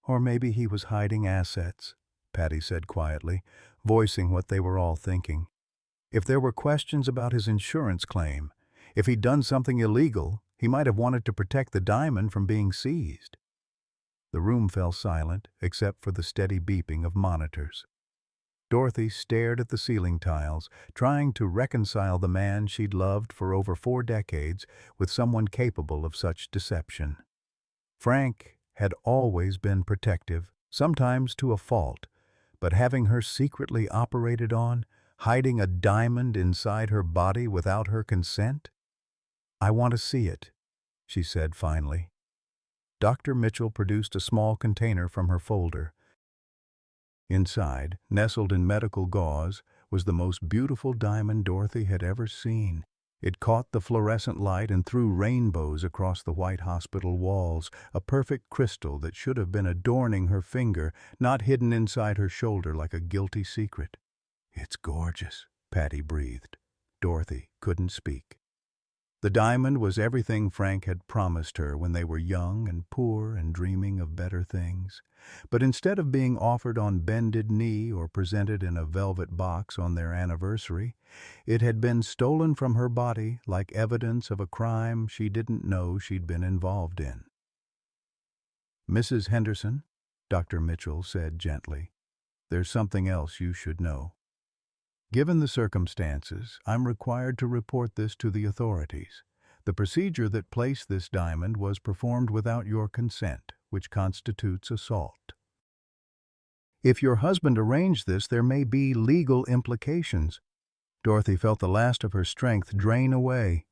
Or maybe he was hiding assets," Patty said quietly, voicing what they were all thinking. "If there were questions about his insurance claim, if he'd done something illegal, he might have wanted to protect the diamond from being seized." The room fell silent, except for the steady beeping of monitors. Dorothy stared at the ceiling tiles, trying to reconcile the man she'd loved for over 4 decades with someone capable of such deception. Frank had always been protective, sometimes to a fault, but having her secretly operated on, hiding a diamond inside her body without her consent? "I want to see it," she said finally. Dr. Mitchell produced a small container from her folder. Inside, nestled in medical gauze, was the most beautiful diamond Dorothy had ever seen. It caught the fluorescent light and threw rainbows across the white hospital walls, a perfect crystal that should have been adorning her finger, not hidden inside her shoulder like a guilty secret. "It's gorgeous," Patty breathed. Dorothy couldn't speak. The diamond was everything Frank had promised her when they were young and poor and dreaming of better things. But instead of being offered on bended knee or presented in a velvet box on their anniversary, it had been stolen from her body like evidence of a crime she didn't know she'd been involved in. "Mrs. Henderson," Dr. Mitchell said gently, "there's something else you should know. Given the circumstances, I'm required to report this to the authorities. The procedure that placed this diamond was performed without your consent, which constitutes assault. If your husband arranged this, there may be legal implications." Dorothy felt the last of her strength drain away.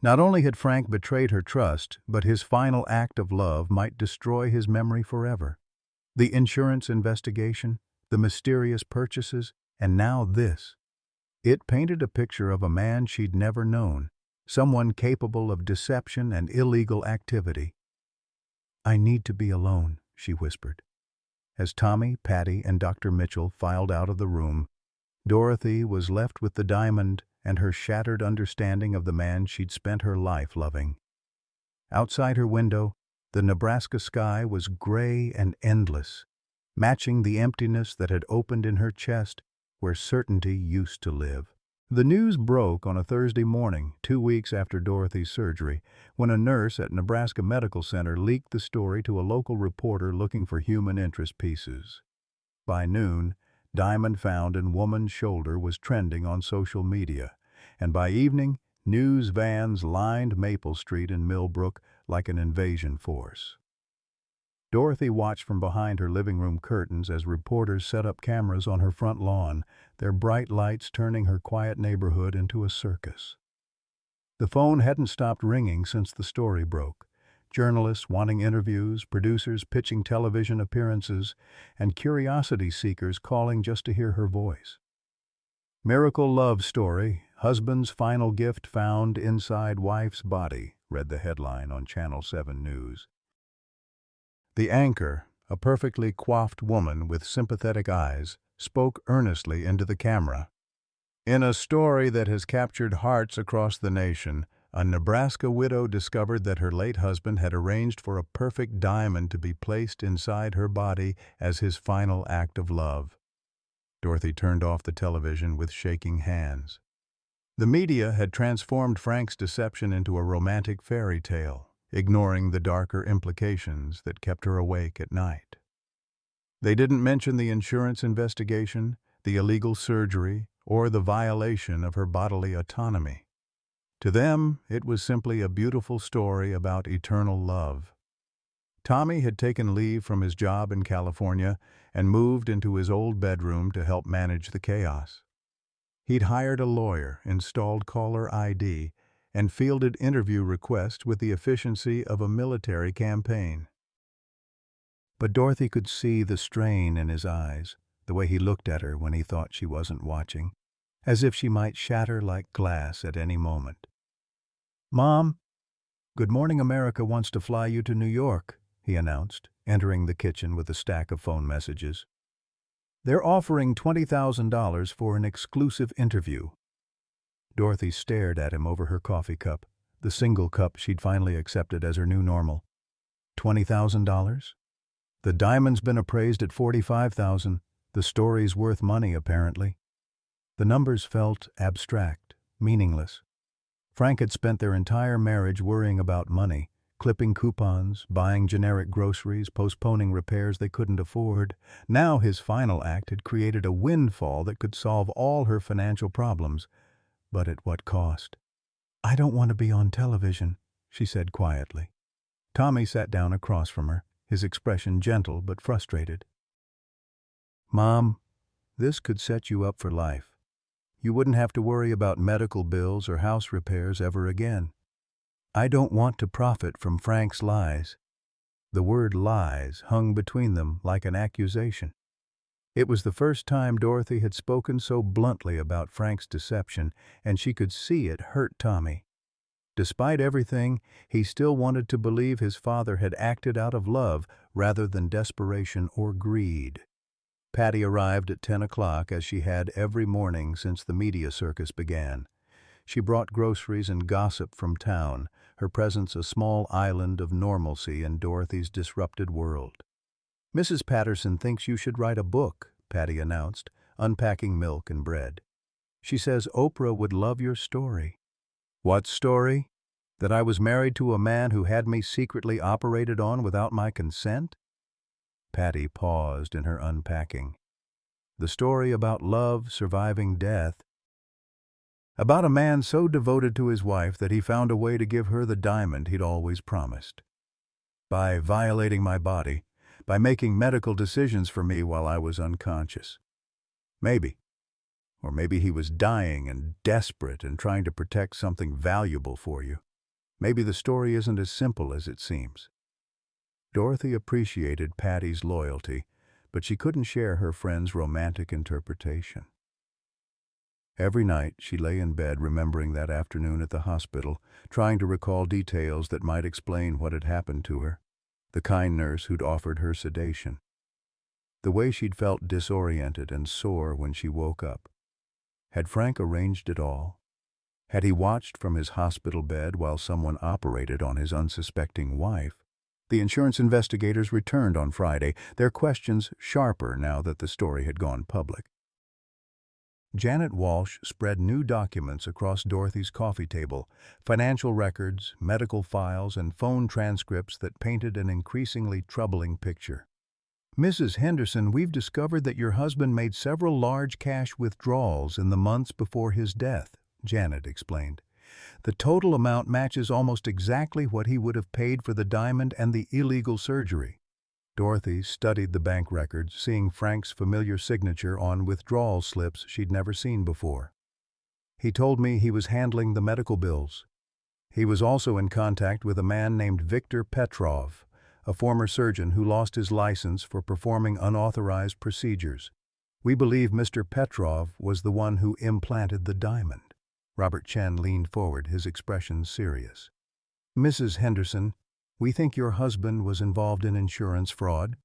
Not only had Frank betrayed her trust, but his final act of love might destroy his memory forever. The insurance investigation, the mysterious purchases, and now this. It painted a picture of a man she'd never known, someone capable of deception and illegal activity. "I need to be alone," she whispered. As Tommy, Patty, and Dr. Mitchell filed out of the room, Dorothy was left with the diamond and her shattered understanding of the man she'd spent her life loving. Outside her window, the Nebraska sky was gray and endless. matching the emptiness that had opened in her chest where certainty used to live. The news broke on a Thursday morning, 2 weeks after Dorothy's surgery, when a nurse at Nebraska Medical Center leaked the story to a local reporter looking for human interest pieces. By noon, diamond found in woman's shoulder was trending on social media, and by evening, news vans lined Maple Street in Millbrook like an invasion force. Dorothy watched from behind her living room curtains as reporters set up cameras on her front lawn, their bright lights turning her quiet neighborhood into a circus. The phone hadn't stopped ringing since the story broke. Journalists wanting interviews, producers pitching television appearances, and curiosity seekers calling just to hear her voice. "Miracle love story, husband's final gift found inside wife's body," read the headline on Channel 7 News. The anchor, a perfectly coiffed woman with sympathetic eyes, spoke earnestly into the camera. In a story that has captured hearts across the nation, a Nebraska widow discovered that her late husband had arranged for a perfect diamond to be placed inside her body as his final act of love. Dorothy turned off the television with shaking hands. The media had transformed Frank's deception into a romantic fairy tale, ignoring the darker implications that kept her awake at night. They didn't mention the insurance investigation, the illegal surgery, or the violation of her bodily autonomy. To them, it was simply a beautiful story about eternal love. Tommy had taken leave from his job in California and moved into his old bedroom to help manage the chaos. He'd hired a lawyer, installed caller ID, and fielded interview requests with the efficiency of a military campaign. But Dorothy could see the strain in his eyes, the way he looked at her when he thought she wasn't watching, as if she might shatter like glass at any moment. "Mom, Good Morning America wants to fly you to New York," he announced, entering the kitchen with a stack of phone messages. "They're offering $20,000 for an exclusive interview." Dorothy stared at him over her coffee cup, the single cup she'd finally accepted as her new normal. $20,000? The diamond's been appraised at $45,000. The story's worth money, apparently. The numbers felt abstract, meaningless. Frank had spent their entire marriage worrying about money, clipping coupons, buying generic groceries, postponing repairs they couldn't afford. Now his final act had created a windfall that could solve all her financial problems. But at what cost? "I don't want to be on television," she said quietly. Tommy sat down across from her, his expression gentle but frustrated. "Mom, this could set you up for life. You wouldn't have to worry about medical bills or house repairs ever again. I don't want to profit from Frank's lies." The word lies hung between them like an accusation. It was the first time Dorothy had spoken so bluntly about Frank's deception, and she could see it hurt Tommy. Despite everything, he still wanted to believe his father had acted out of love rather than desperation or greed. Patty arrived at 10 o'clock as she had every morning since the media circus began. She brought groceries and gossip from town, her presence a small island of normalcy in Dorothy's disrupted world. "Mrs. Patterson thinks you should write a book," Patty announced, unpacking milk and bread. "She says Oprah would love your story." "What story? That I was married to a man who had me secretly operated on without my consent?" Patty paused in her unpacking. "The story about love surviving death. About a man so devoted to his wife that he found a way to give her the diamond he'd always promised. By violating my body, by making medical decisions for me while I was unconscious. Maybe. Or maybe he was dying and desperate and trying to protect something valuable for you. Maybe the story isn't as simple as it seems." Dorothy appreciated Patty's loyalty, but she couldn't share her friend's romantic interpretation. Every night she lay in bed remembering that afternoon at the hospital, trying to recall details that might explain what had happened to her. The kind nurse who'd offered her sedation. The way she'd felt disoriented and sore when she woke up. Had Frank arranged it all? Had he watched from his hospital bed while someone operated on his unsuspecting wife? The insurance investigators returned on Friday, their questions sharper now that the story had gone public. Janet Walsh spread new documents across Dorothy's coffee table, financial records, medical files, and phone transcripts that painted an increasingly troubling picture. "Mrs. Henderson, we've discovered that your husband made several large cash withdrawals in the months before his death," Janet explained. "The total amount matches almost exactly what he would have paid for the diamond and the illegal surgery." Dorothy studied the bank records, seeing Frank's familiar signature on withdrawal slips she'd never seen before. "He told me he was handling the medical bills. He was also in contact with a man named Viktor Petrov, a former surgeon who lost his license for performing unauthorized procedures. We believe Mr. Petrov was the one who implanted the diamond." Robert Chen leaned forward, his expression serious. "Mrs. Henderson, we think your husband was involved in insurance fraud."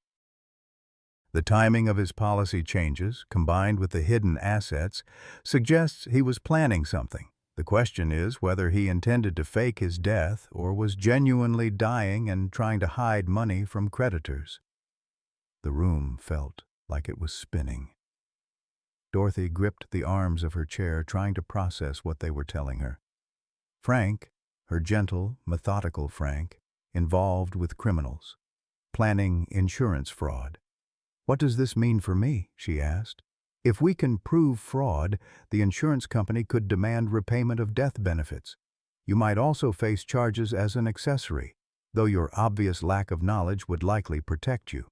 The timing of his policy changes, combined with the hidden assets, suggests he was planning something. The question is whether he intended to fake his death or was genuinely dying and trying to hide money from creditors. The room felt like it was spinning. Dorothy gripped the arms of her chair, trying to process what they were telling her. Frank, her gentle, methodical Frank, involved with criminals, planning insurance fraud. "What does this mean for me?" she asked. "If we can prove fraud, the insurance company could demand repayment of death benefits. You might also face charges as an accessory, though your obvious lack of knowledge would likely protect you."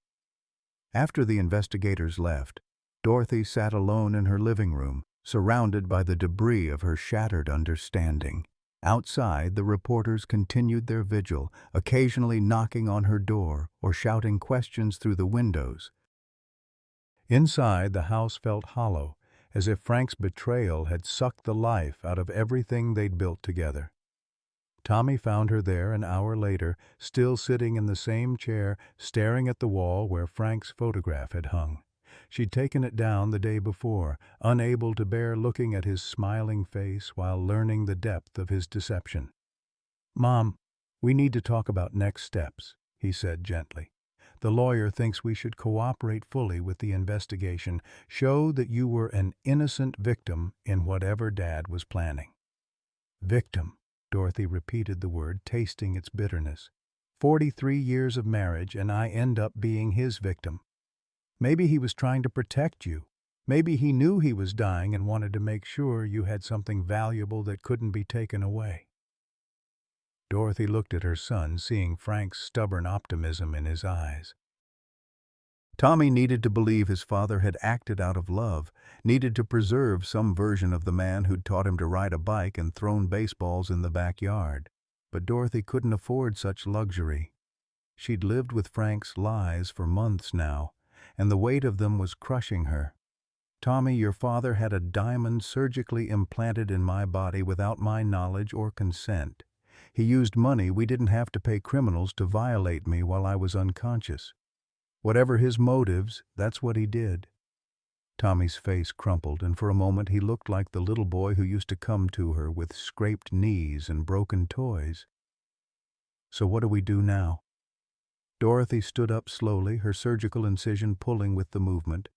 After the investigators left, Dorothy sat alone in her living room, surrounded by the debris of her shattered understanding. Outside, the reporters continued their vigil, occasionally knocking on her door or shouting questions through the windows. Inside, the house felt hollow, as if Frank's betrayal had sucked the life out of everything they'd built together. Tommy found her there an hour later, still sitting in the same chair, staring at the wall where Frank's photograph had hung. She'd taken it down the day before, unable to bear looking at his smiling face while learning the depth of his deception. "Mom, we need to talk about next steps," he said gently. "The lawyer thinks we should cooperate fully with the investigation, show that you were an innocent victim in whatever Dad was planning." "Victim," Dorothy repeated the word, tasting its bitterness. 43 years of marriage, and I end up being his victim. Maybe he was trying to protect you. Maybe he knew he was dying and wanted to make sure you had something valuable that couldn't be taken away." Dorothy looked at her son, seeing Frank's stubborn optimism in his eyes. Tommy needed to believe his father had acted out of love, needed to preserve some version of the man who'd taught him to ride a bike and thrown baseballs in the backyard. But Dorothy couldn't afford such luxury. She'd lived with Frank's lies for months now, and the weight of them was crushing her. "Tommy, your father had a diamond surgically implanted in my body without my knowledge or consent. He used money we didn't have to pay criminals to violate me while I was unconscious. Whatever his motives, that's what he did." Tommy's face crumpled, and for a moment he looked like the little boy who used to come to her with scraped knees and broken toys. "So what do we do now?" Dorothy stood up slowly, her surgical incision pulling with the movement.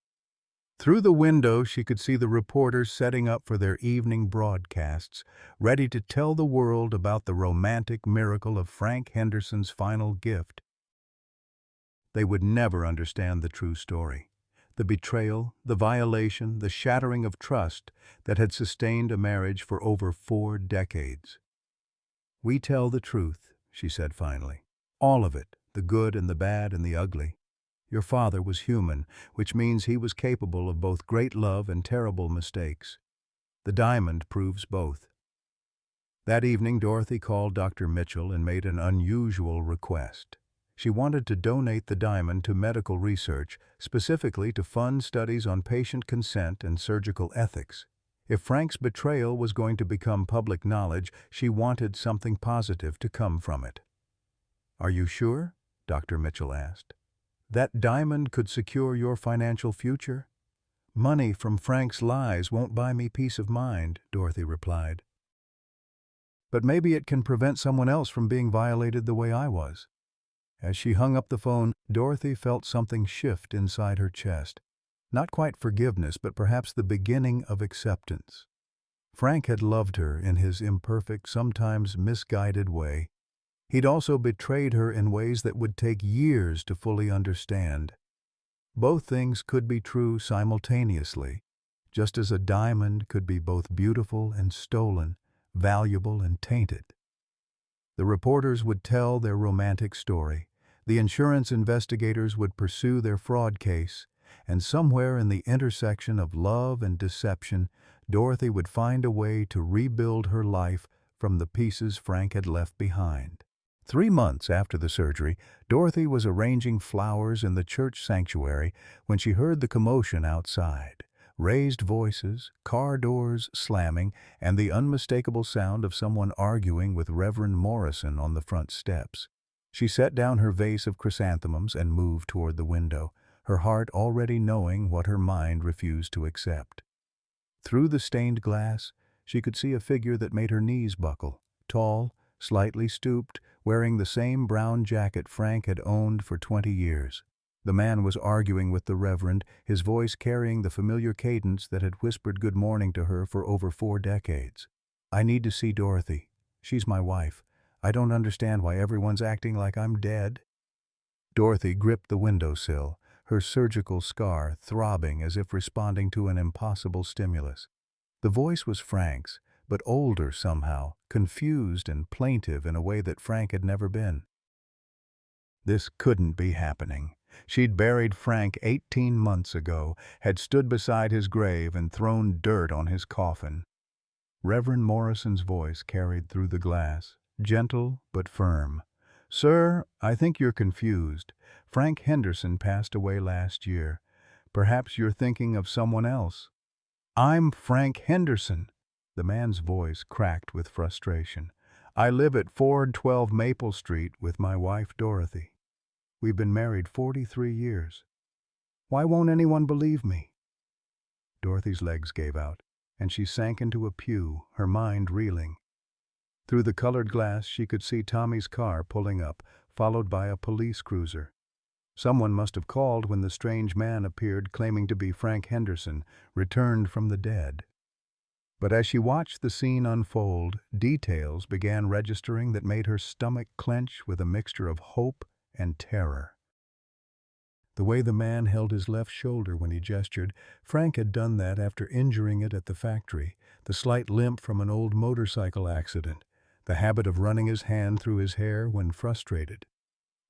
Through the window she could see the reporters setting up for their evening broadcasts, ready to tell the world about the romantic miracle of Frank Henderson's final gift. They would never understand the true story. The betrayal, the violation, the shattering of trust that had sustained a marriage for over 4 decades. "We tell the truth," she said finally. "All of it, the good and the bad and the ugly. Your father was human, which means he was capable of both great love and terrible mistakes. The diamond proves both." That evening, Dorothy called Dr. Mitchell and made an unusual request. She wanted to donate the diamond to medical research, specifically to fund studies on patient consent and surgical ethics. If Frank's betrayal was going to become public knowledge, she wanted something positive to come from it. "Are you sure?" Dr. Mitchell asked. "That diamond could secure your financial future?" "Money from Frank's lies won't buy me peace of mind," Dorothy replied. "But maybe it can prevent someone else from being violated the way I was." As she hung up the phone, Dorothy felt something shift inside her chest. Not quite forgiveness, but perhaps the beginning of acceptance. Frank had loved her in his imperfect, sometimes misguided way. He'd also betrayed her in ways that would take years to fully understand. Both things could be true simultaneously, just as a diamond could be both beautiful and stolen, valuable and tainted. The reporters would tell their romantic story. The insurance investigators would pursue their fraud case, and somewhere in the intersection of love and deception, Dorothy would find a way to rebuild her life from the pieces Frank had left behind. 3 months after the surgery, Dorothy was arranging flowers in the church sanctuary when she heard the commotion outside. Raised voices, car doors slamming, and the unmistakable sound of someone arguing with Reverend Morrison on the front steps. She set down her vase of chrysanthemums and moved toward the window, her heart already knowing what her mind refused to accept. Through the stained glass, she could see a figure that made her knees buckle, tall, slightly stooped, wearing the same brown jacket Frank had owned for 20 years. The man was arguing with the Reverend, his voice carrying the familiar cadence that had whispered good morning to her for over 4 decades. "I need to see Dorothy. She's my wife. I don't understand why everyone's acting like I'm dead." Dorothy gripped the windowsill, her surgical scar throbbing as if responding to an impossible stimulus. The voice was Frank's, but older somehow, confused and plaintive in a way that Frank had never been. This couldn't be happening. She'd buried Frank 18 months ago, had stood beside his grave and thrown dirt on his coffin. Reverend Morrison's voice carried through the glass, gentle but firm. "Sir, I think you're confused. Frank Henderson passed away last year. Perhaps you're thinking of someone else." "I'm Frank Henderson." The man's voice cracked with frustration. "I live at 412 Maple Street with my wife Dorothy. We've been married 43 years. Why won't anyone believe me?" Dorothy's legs gave out, and she sank into a pew, her mind reeling. Through the colored glass, she could see Tommy's car pulling up, followed by a police cruiser. Someone must have called when the strange man appeared claiming to be Frank Henderson, returned from the dead. But as she watched the scene unfold, details began registering that made her stomach clench with a mixture of hope and terror. The way the man held his left shoulder when he gestured, Frank had done that after injuring it at the factory, the slight limp from an old motorcycle accident, the habit of running his hand through his hair when frustrated.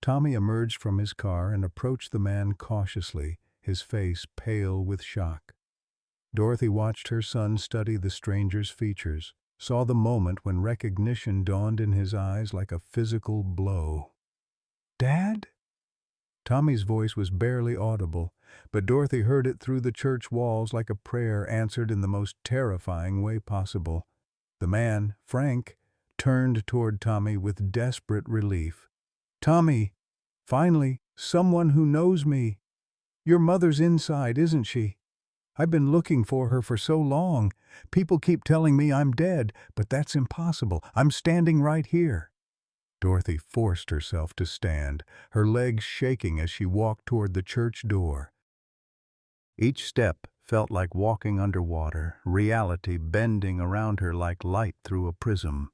Tommy emerged from his car and approached the man cautiously, his face pale with shock. Dorothy watched her son study the stranger's features, saw the moment when recognition dawned in his eyes like a physical blow. "Dad?" Tommy's voice was barely audible, but Dorothy heard it through the church walls like a prayer answered in the most terrifying way possible. The man, Frank, turned toward Tommy with desperate relief. "Tommy, finally, someone who knows me. Your mother's inside, isn't she? I've been looking for her for so long. People keep telling me I'm dead, but that's impossible. I'm standing right here." Dorothy forced herself to stand, her legs shaking as she walked toward the church door. Each step felt like walking underwater, reality bending around her like light through a prism.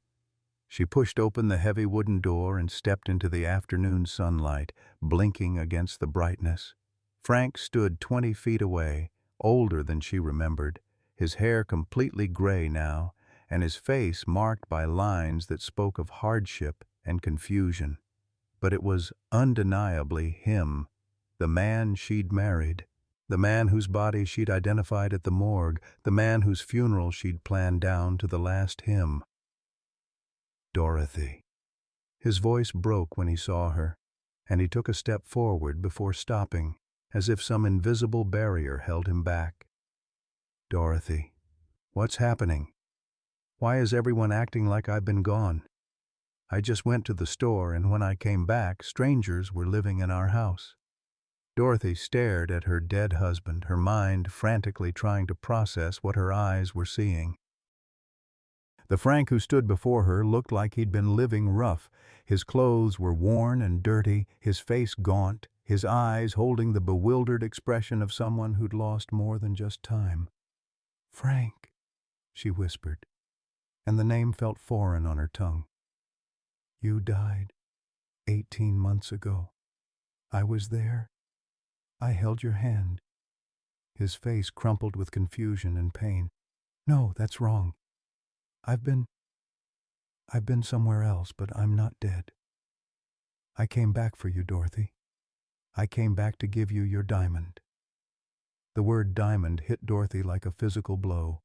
She pushed open the heavy wooden door and stepped into the afternoon sunlight, blinking against the brightness. Frank stood 20 feet away, older than she remembered, his hair completely gray now, and his face marked by lines that spoke of hardship and confusion. But it was undeniably him, the man she'd married, the man whose body she'd identified at the morgue, the man whose funeral she'd planned down to the last hymn. "Dorothy." His voice broke when he saw her, and he took a step forward before stopping, as if some invisible barrier held him back. "Dorothy, what's happening? Why is everyone acting like I've been gone? I just went to the store, and when I came back, strangers were living in our house." Dorothy stared at her dead husband, her mind frantically trying to process what her eyes were seeing. The Frank who stood before her looked like he'd been living rough. His clothes were worn and dirty, his face gaunt, his eyes holding the bewildered expression of someone who'd lost more than just time. "Frank," she whispered, and the name felt foreign on her tongue. "You died 18 months ago. I was there. I held your hand." His face crumpled with confusion and pain. "No, that's wrong. I've been somewhere else, but I'm not dead. I came back for you, Dorothy. I came back to give you your diamond." The word diamond hit Dorothy like a physical blow.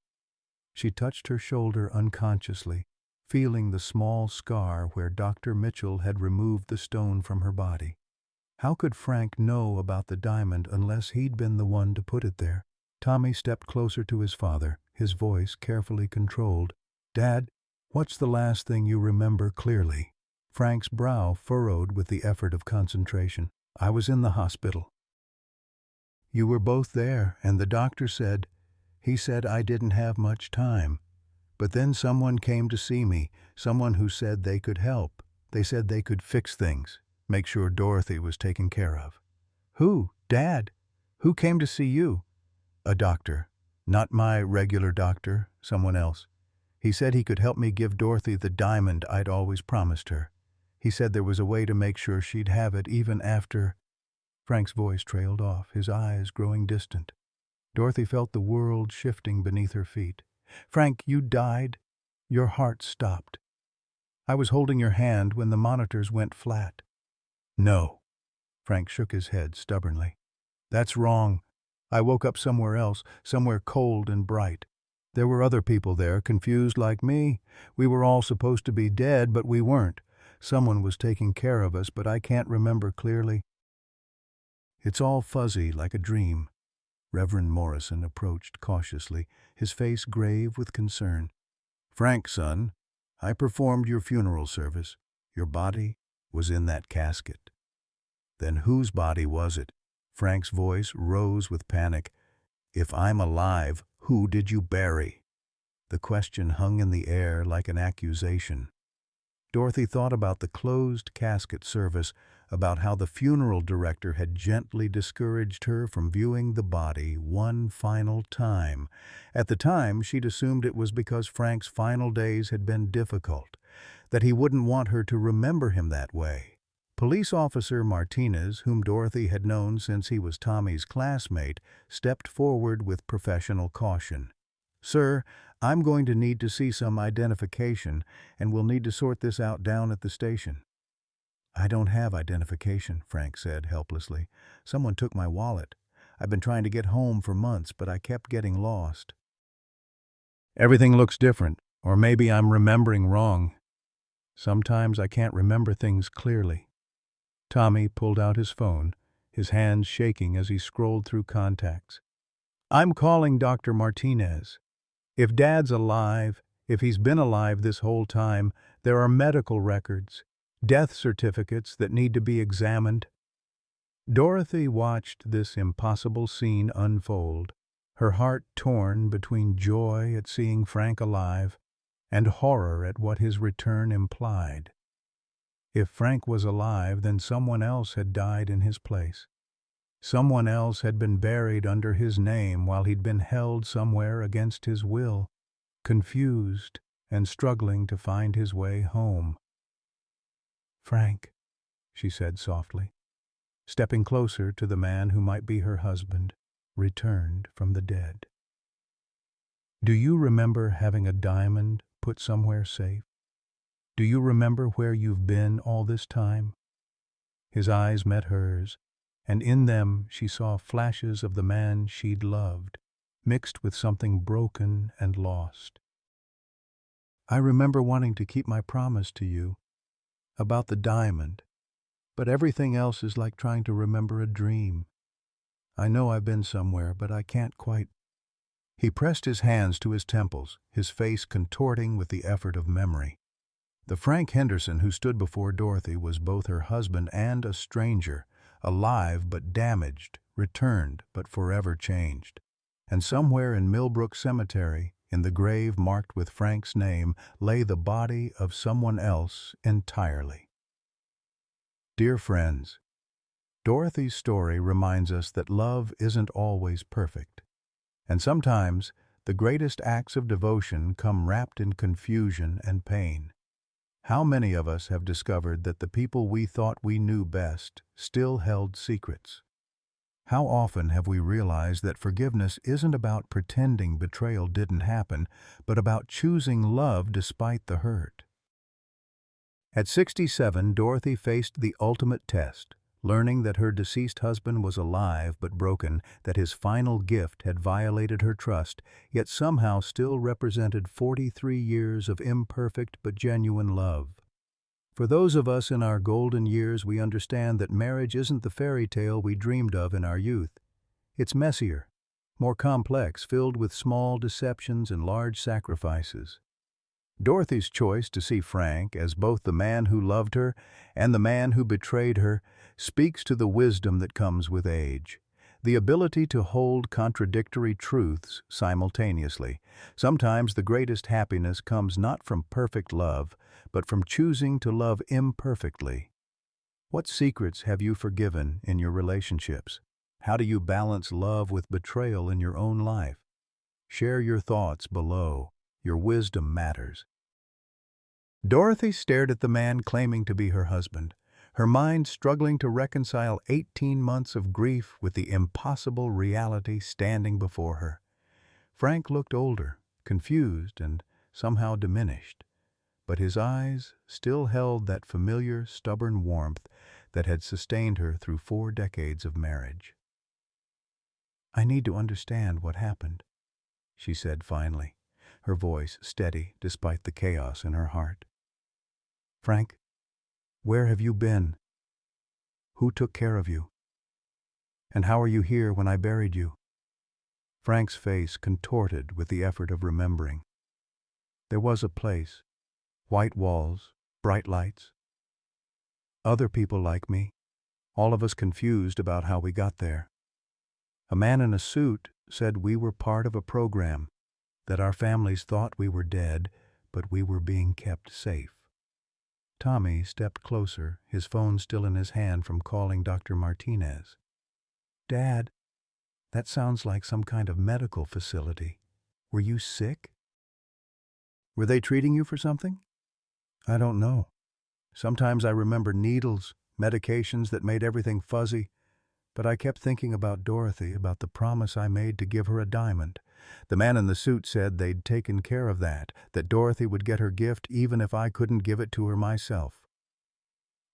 She touched her shoulder unconsciously, feeling the small scar where Dr. Mitchell had removed the stone from her body. How could Frank know about the diamond unless he'd been the one to put it there? Tommy stepped closer to his father, his voice carefully controlled. "Dad, what's the last thing you remember clearly?" Frank's brow furrowed with the effort of concentration. "I was in the hospital. You were both there, and the doctor said, he said I didn't have much time. But then someone came to see me, someone who said they could help. They said they could fix things, make sure Dorothy was taken care of." "Who? Dad? Who came to see you?" "A doctor. Not my regular doctor, someone else. He said he could help me give Dorothy the diamond I'd always promised her. He said there was a way to make sure she'd have it even after—" Frank's voice trailed off, his eyes growing distant. Dorothy felt the world shifting beneath her feet. "Frank, you died. Your heart stopped. I was holding your hand when the monitors went flat." "No." Frank shook his head stubbornly. "That's wrong. I woke up somewhere else, somewhere cold and bright. There were other people there, confused like me. We were all supposed to be dead, but we weren't. Someone was taking care of us, but I can't remember clearly. It's all fuzzy, like a dream." Reverend Morrison approached cautiously, his face grave with concern. "Frank, son, I performed your funeral service. Your body was in that casket." "Then whose body was it?" Frank's voice rose with panic. "If I'm alive, who did you bury?" The question hung in the air like an accusation. Dorothy thought about the closed casket service, about how the funeral director had gently discouraged her from viewing the body one final time. At the time, she'd assumed it was because Frank's final days had been difficult, that he wouldn't want her to remember him that way. Police Officer Martinez, whom Dorothy had known since he was Tommy's classmate, stepped forward with professional caution. "Sir, I'm going to need to see some identification, and we'll need to sort this out down at the station." "I don't have identification," Frank said helplessly. "Someone took my wallet. I've been trying to get home for months, but I kept getting lost." "Everything looks different, or maybe I'm remembering wrong. Sometimes I can't remember things clearly." Tommy pulled out his phone, his hands shaking as he scrolled through contacts. "I'm calling Dr. Martinez. If Dad's alive, if he's been alive this whole time, there are medical records, death certificates that need to be examined." Dorothy watched this impossible scene unfold, her heart torn between joy at seeing Frank alive and horror at what his return implied. If Frank was alive, then someone else had died in his place. Someone else had been buried under his name while he'd been held somewhere against his will, confused and struggling to find his way home. "Frank," she said softly, stepping closer to the man who might be her husband, returned from the dead. "Do you remember having a diamond put somewhere safe? Do you remember where you've been all this time?" His eyes met hers, and in them she saw flashes of the man she'd loved, mixed with something broken and lost. "I remember wanting to keep my promise to you about the diamond, but everything else is like trying to remember a dream. I know I've been somewhere, but I can't quite—" He pressed his hands to his temples, his face contorting with the effort of memory. The Frank Henderson who stood before Dorothy was both her husband and a stranger, alive but damaged, returned but forever changed. And somewhere in Millbrook Cemetery, In the grave marked with Frank's name lay the body of someone else entirely. Dear friends, Dorothy's story reminds us that love isn't always perfect, and sometimes the greatest acts of devotion come wrapped in confusion and pain. How many of us have discovered that the people we thought we knew best still held secrets? How often have we realized that forgiveness isn't about pretending betrayal didn't happen, but about choosing love despite the hurt? At 67, Dorothy faced the ultimate test, learning that her deceased husband was alive but broken, that his final gift had violated her trust, yet somehow still represented 43 years of imperfect but genuine love. For those of us in our golden years, we understand that marriage isn't the fairy tale we dreamed of in our youth. It's messier, more complex, filled with small deceptions and large sacrifices. Dorothy's choice to see Frank as both the man who loved her and the man who betrayed her speaks to the wisdom that comes with age, the ability to hold contradictory truths simultaneously. Sometimes the greatest happiness comes not from perfect love, but from choosing to love imperfectly. What secrets have you forgiven in your relationships? How do you balance love with betrayal in your own life? Share your thoughts below. Your wisdom matters. Dorothy stared at the man claiming to be her husband, her mind struggling to reconcile 18 months of grief with the impossible reality standing before her. Frank looked older, confused, and somehow diminished, but his eyes still held that familiar, stubborn warmth that had sustained her through 4 decades of marriage. "I need to understand what happened," she said finally, her voice steady despite the chaos in her heart. "Frank, where have you been? Who took care of you? And how are you here when I buried you?" Frank's face contorted with the effort of remembering. There was a place, white walls, bright lights. Other people like me, all of us confused about how we got there. A man in a suit said we were part of a program, that our families thought we were dead, but we were being kept safe. Tommy stepped closer, his phone still in his hand from calling Dr. Martinez. "Dad, that sounds like some kind of medical facility. Were you sick? Were they treating you for something?" "I don't know. Sometimes I remember needles, medications that made everything fuzzy, but I kept thinking about Dorothy, about the promise I made to give her a diamond. The man in the suit said they'd taken care of that Dorothy would get her gift even if I couldn't give it to her myself."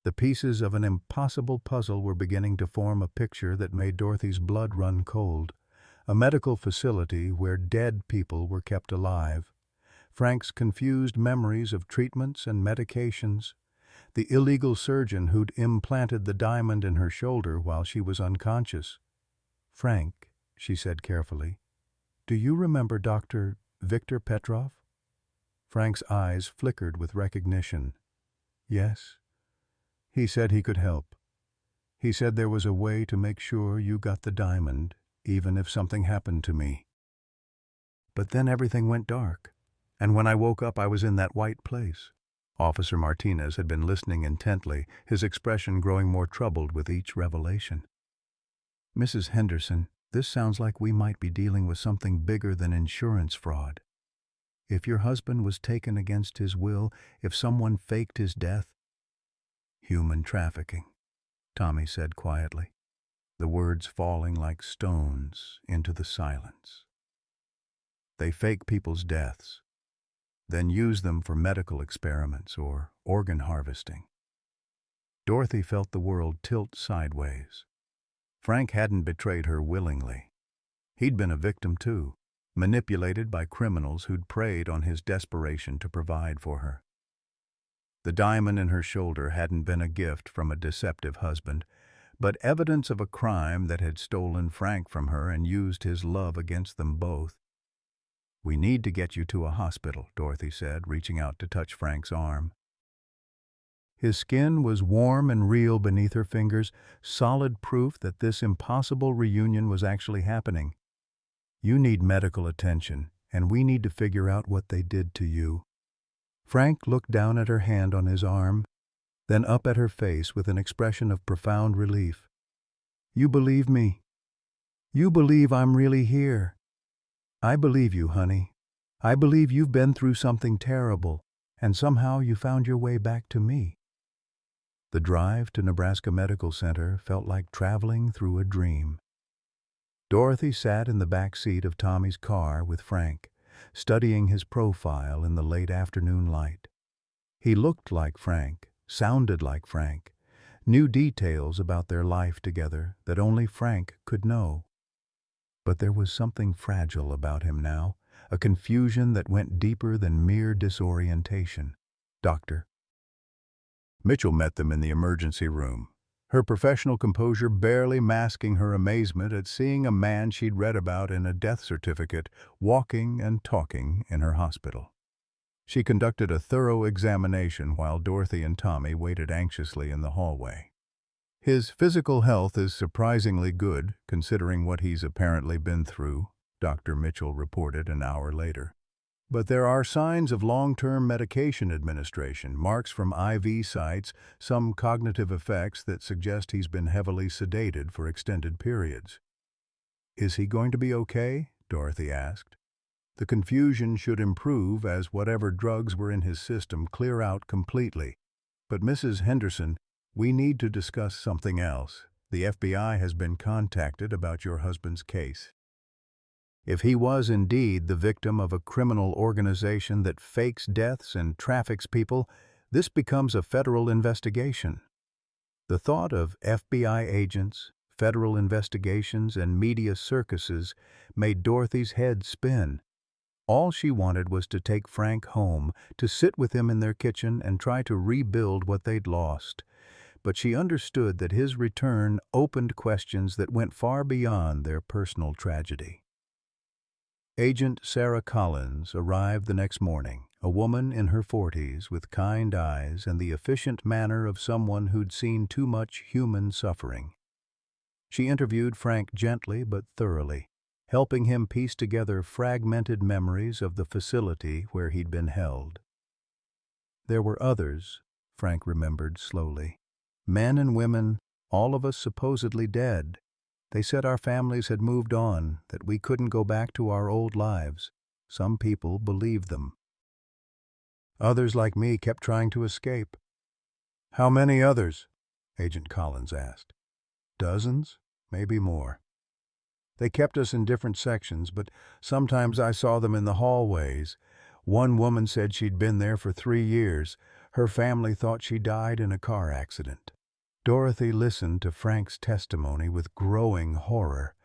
The pieces of an impossible puzzle were beginning to form a picture that made Dorothy's blood run cold. A medical facility where dead people were kept alive. Frank's confused memories of treatments and medications. The illegal surgeon who'd implanted the diamond in her shoulder while she was unconscious. "Frank," she said carefully, "do you remember Dr. Victor Petrov?" Frank's eyes flickered with recognition. "Yes. He said he could help. He said there was a way to make sure you got the diamond, even if something happened to me. But then everything went dark, and when I woke up I was in that white place." Officer Martinez had been listening intently, his expression growing more troubled with each revelation. "Mrs. Henderson, this sounds like we might be dealing with something bigger than insurance fraud. If your husband was taken against his will, if someone faked his death—" "Human trafficking," Tommy said quietly, the words falling like stones into the silence. "They fake people's deaths, then use them for medical experiments or organ harvesting." Dorothy felt the world tilt sideways. Frank hadn't betrayed her willingly. He'd been a victim too, manipulated by criminals who'd preyed on his desperation to provide for her. The diamond in her shoulder hadn't been a gift from a deceptive husband, but evidence of a crime that had stolen Frank from her and used his love against them both. "We need to get you to a hospital," Dorothy said, reaching out to touch Frank's arm. His skin was warm and real beneath her fingers, solid proof that this impossible reunion was actually happening. "You need medical attention, and we need to figure out what they did to you." Frank looked down at her hand on his arm, then up at her face with an expression of profound relief. "You believe me? You believe I'm really here?" "I believe you, honey. I believe you've been through something terrible, and somehow you found your way back to me." The drive to Nebraska Medical Center felt like traveling through a dream. Dorothy sat in the back seat of Tommy's car with Frank, studying his profile in the late afternoon light. He looked like Frank, sounded like Frank, knew details about their life together that only Frank could know. But there was something fragile about him now, a confusion that went deeper than mere disorientation. "Doctor." Mitchell met them in the emergency room, her professional composure barely masking her amazement at seeing a man she'd read about in a death certificate walking and talking in her hospital. She conducted a thorough examination while Dorothy and Tommy waited anxiously in the hallway. "His physical health is surprisingly good, considering what he's apparently been through," Dr. Mitchell reported an hour later. "But there are signs of long-term medication administration, marks from IV sites, some cognitive effects that suggest he's been heavily sedated for extended periods." "Is he going to be okay?" Dorothy asked. "The confusion should improve as whatever drugs were in his system clear out completely. But Mrs. Henderson, we need to discuss something else. The FBI has been contacted about your husband's case. If he was indeed the victim of a criminal organization that fakes deaths and traffics people, this becomes a federal investigation." The thought of FBI agents, federal investigations, and media circuses made Dorothy's head spin. All she wanted was to take Frank home, to sit with him in their kitchen and try to rebuild what they'd lost. But she understood that his return opened questions that went far beyond their personal tragedy. Agent Sarah Collins arrived the next morning, a woman in her 40s with kind eyes and the efficient manner of someone who'd seen too much human suffering. She interviewed Frank gently but thoroughly, helping him piece together fragmented memories of the facility where he'd been held. "There were others," Frank remembered slowly. "Men and women, all of us supposedly dead. They said our families had moved on, that we couldn't go back to our old lives. Some people believed them. Others like me kept trying to escape." "How many others?" Agent Collins asked. "Dozens, maybe more. They kept us in different sections, but sometimes I saw them in the hallways. One woman said she'd been there for 3 years. Her family thought she died in a car accident." Dorothy listened to Frank's testimony with growing horror.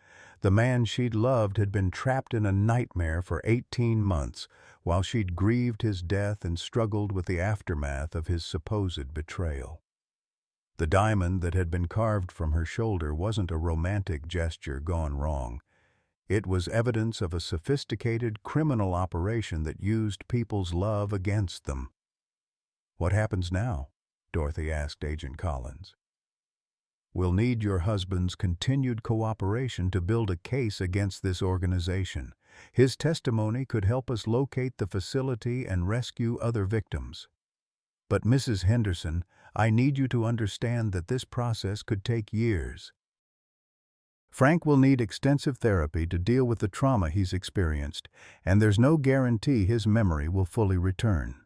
The man she'd loved had been trapped in a nightmare for 18 months, while she'd grieved his death and struggled with the aftermath of his supposed betrayal. The diamond that had been carved from her shoulder wasn't a romantic gesture gone wrong. It was evidence of a sophisticated criminal operation that used people's love against them. "What happens now?" Dorothy asked Agent Collins. "We'll need your husband's continued cooperation to build a case against this organization. His testimony could help us locate the facility and rescue other victims. But Mrs. Henderson, I need you to understand that this process could take years. Frank will need extensive therapy to deal with the trauma he's experienced, and there's no guarantee his memory will fully return."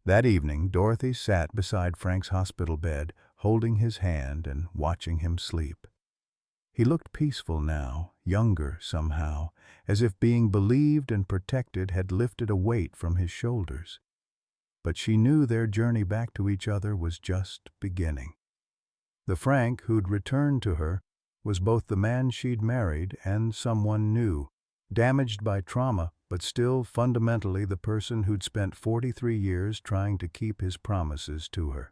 That evening, Dorothy sat beside Frank's hospital bed, holding his hand and watching him sleep. He looked peaceful now, younger somehow, as if being believed and protected had lifted a weight from his shoulders. But she knew their journey back to each other was just beginning. The Frank who'd returned to her was both the man she'd married and someone new, damaged by trauma, but still fundamentally the person who'd spent 43 years trying to keep his promises to her.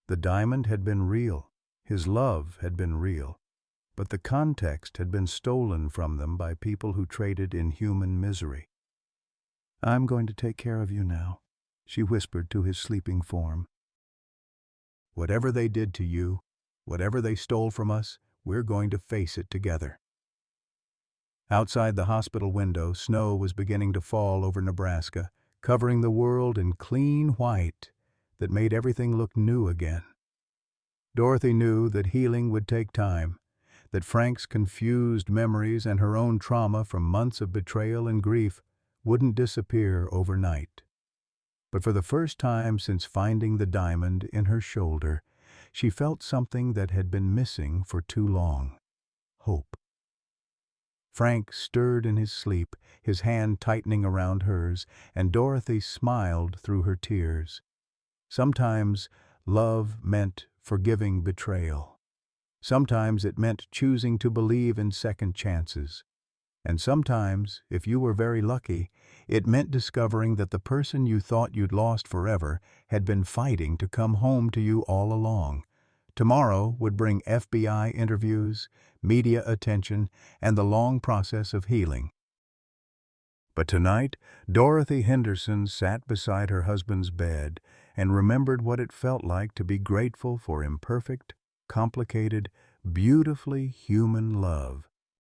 The diamond had been real, his love had been real, but the context had been stolen from them by people who traded in human misery. "I'm going to take care of you now," she whispered to his sleeping form. "Whatever they did to you, whatever they stole from us, we're going to face it together." Outside the hospital window, snow was beginning to fall over Nebraska, covering the world in clean white that made everything look new again. Dorothy knew that healing would take time, that Frank's confused memories and her own trauma from months of betrayal and grief wouldn't disappear overnight. But for the first time since finding the diamond in her shoulder, she felt something that had been missing for too long: hope. Frank stirred in his sleep, his hand tightening around hers, and Dorothy smiled through her tears. Sometimes love meant forgiving betrayal. Sometimes it meant choosing to believe in second chances. And sometimes, if you were very lucky, it meant discovering that the person you thought you'd lost forever had been fighting to come home to you all along. Tomorrow would bring FBI interviews, media attention, and the long process of healing. But tonight, Dorothy Henderson sat beside her husband's bed and remembered what it felt like to be grateful for imperfect, complicated, beautifully human love.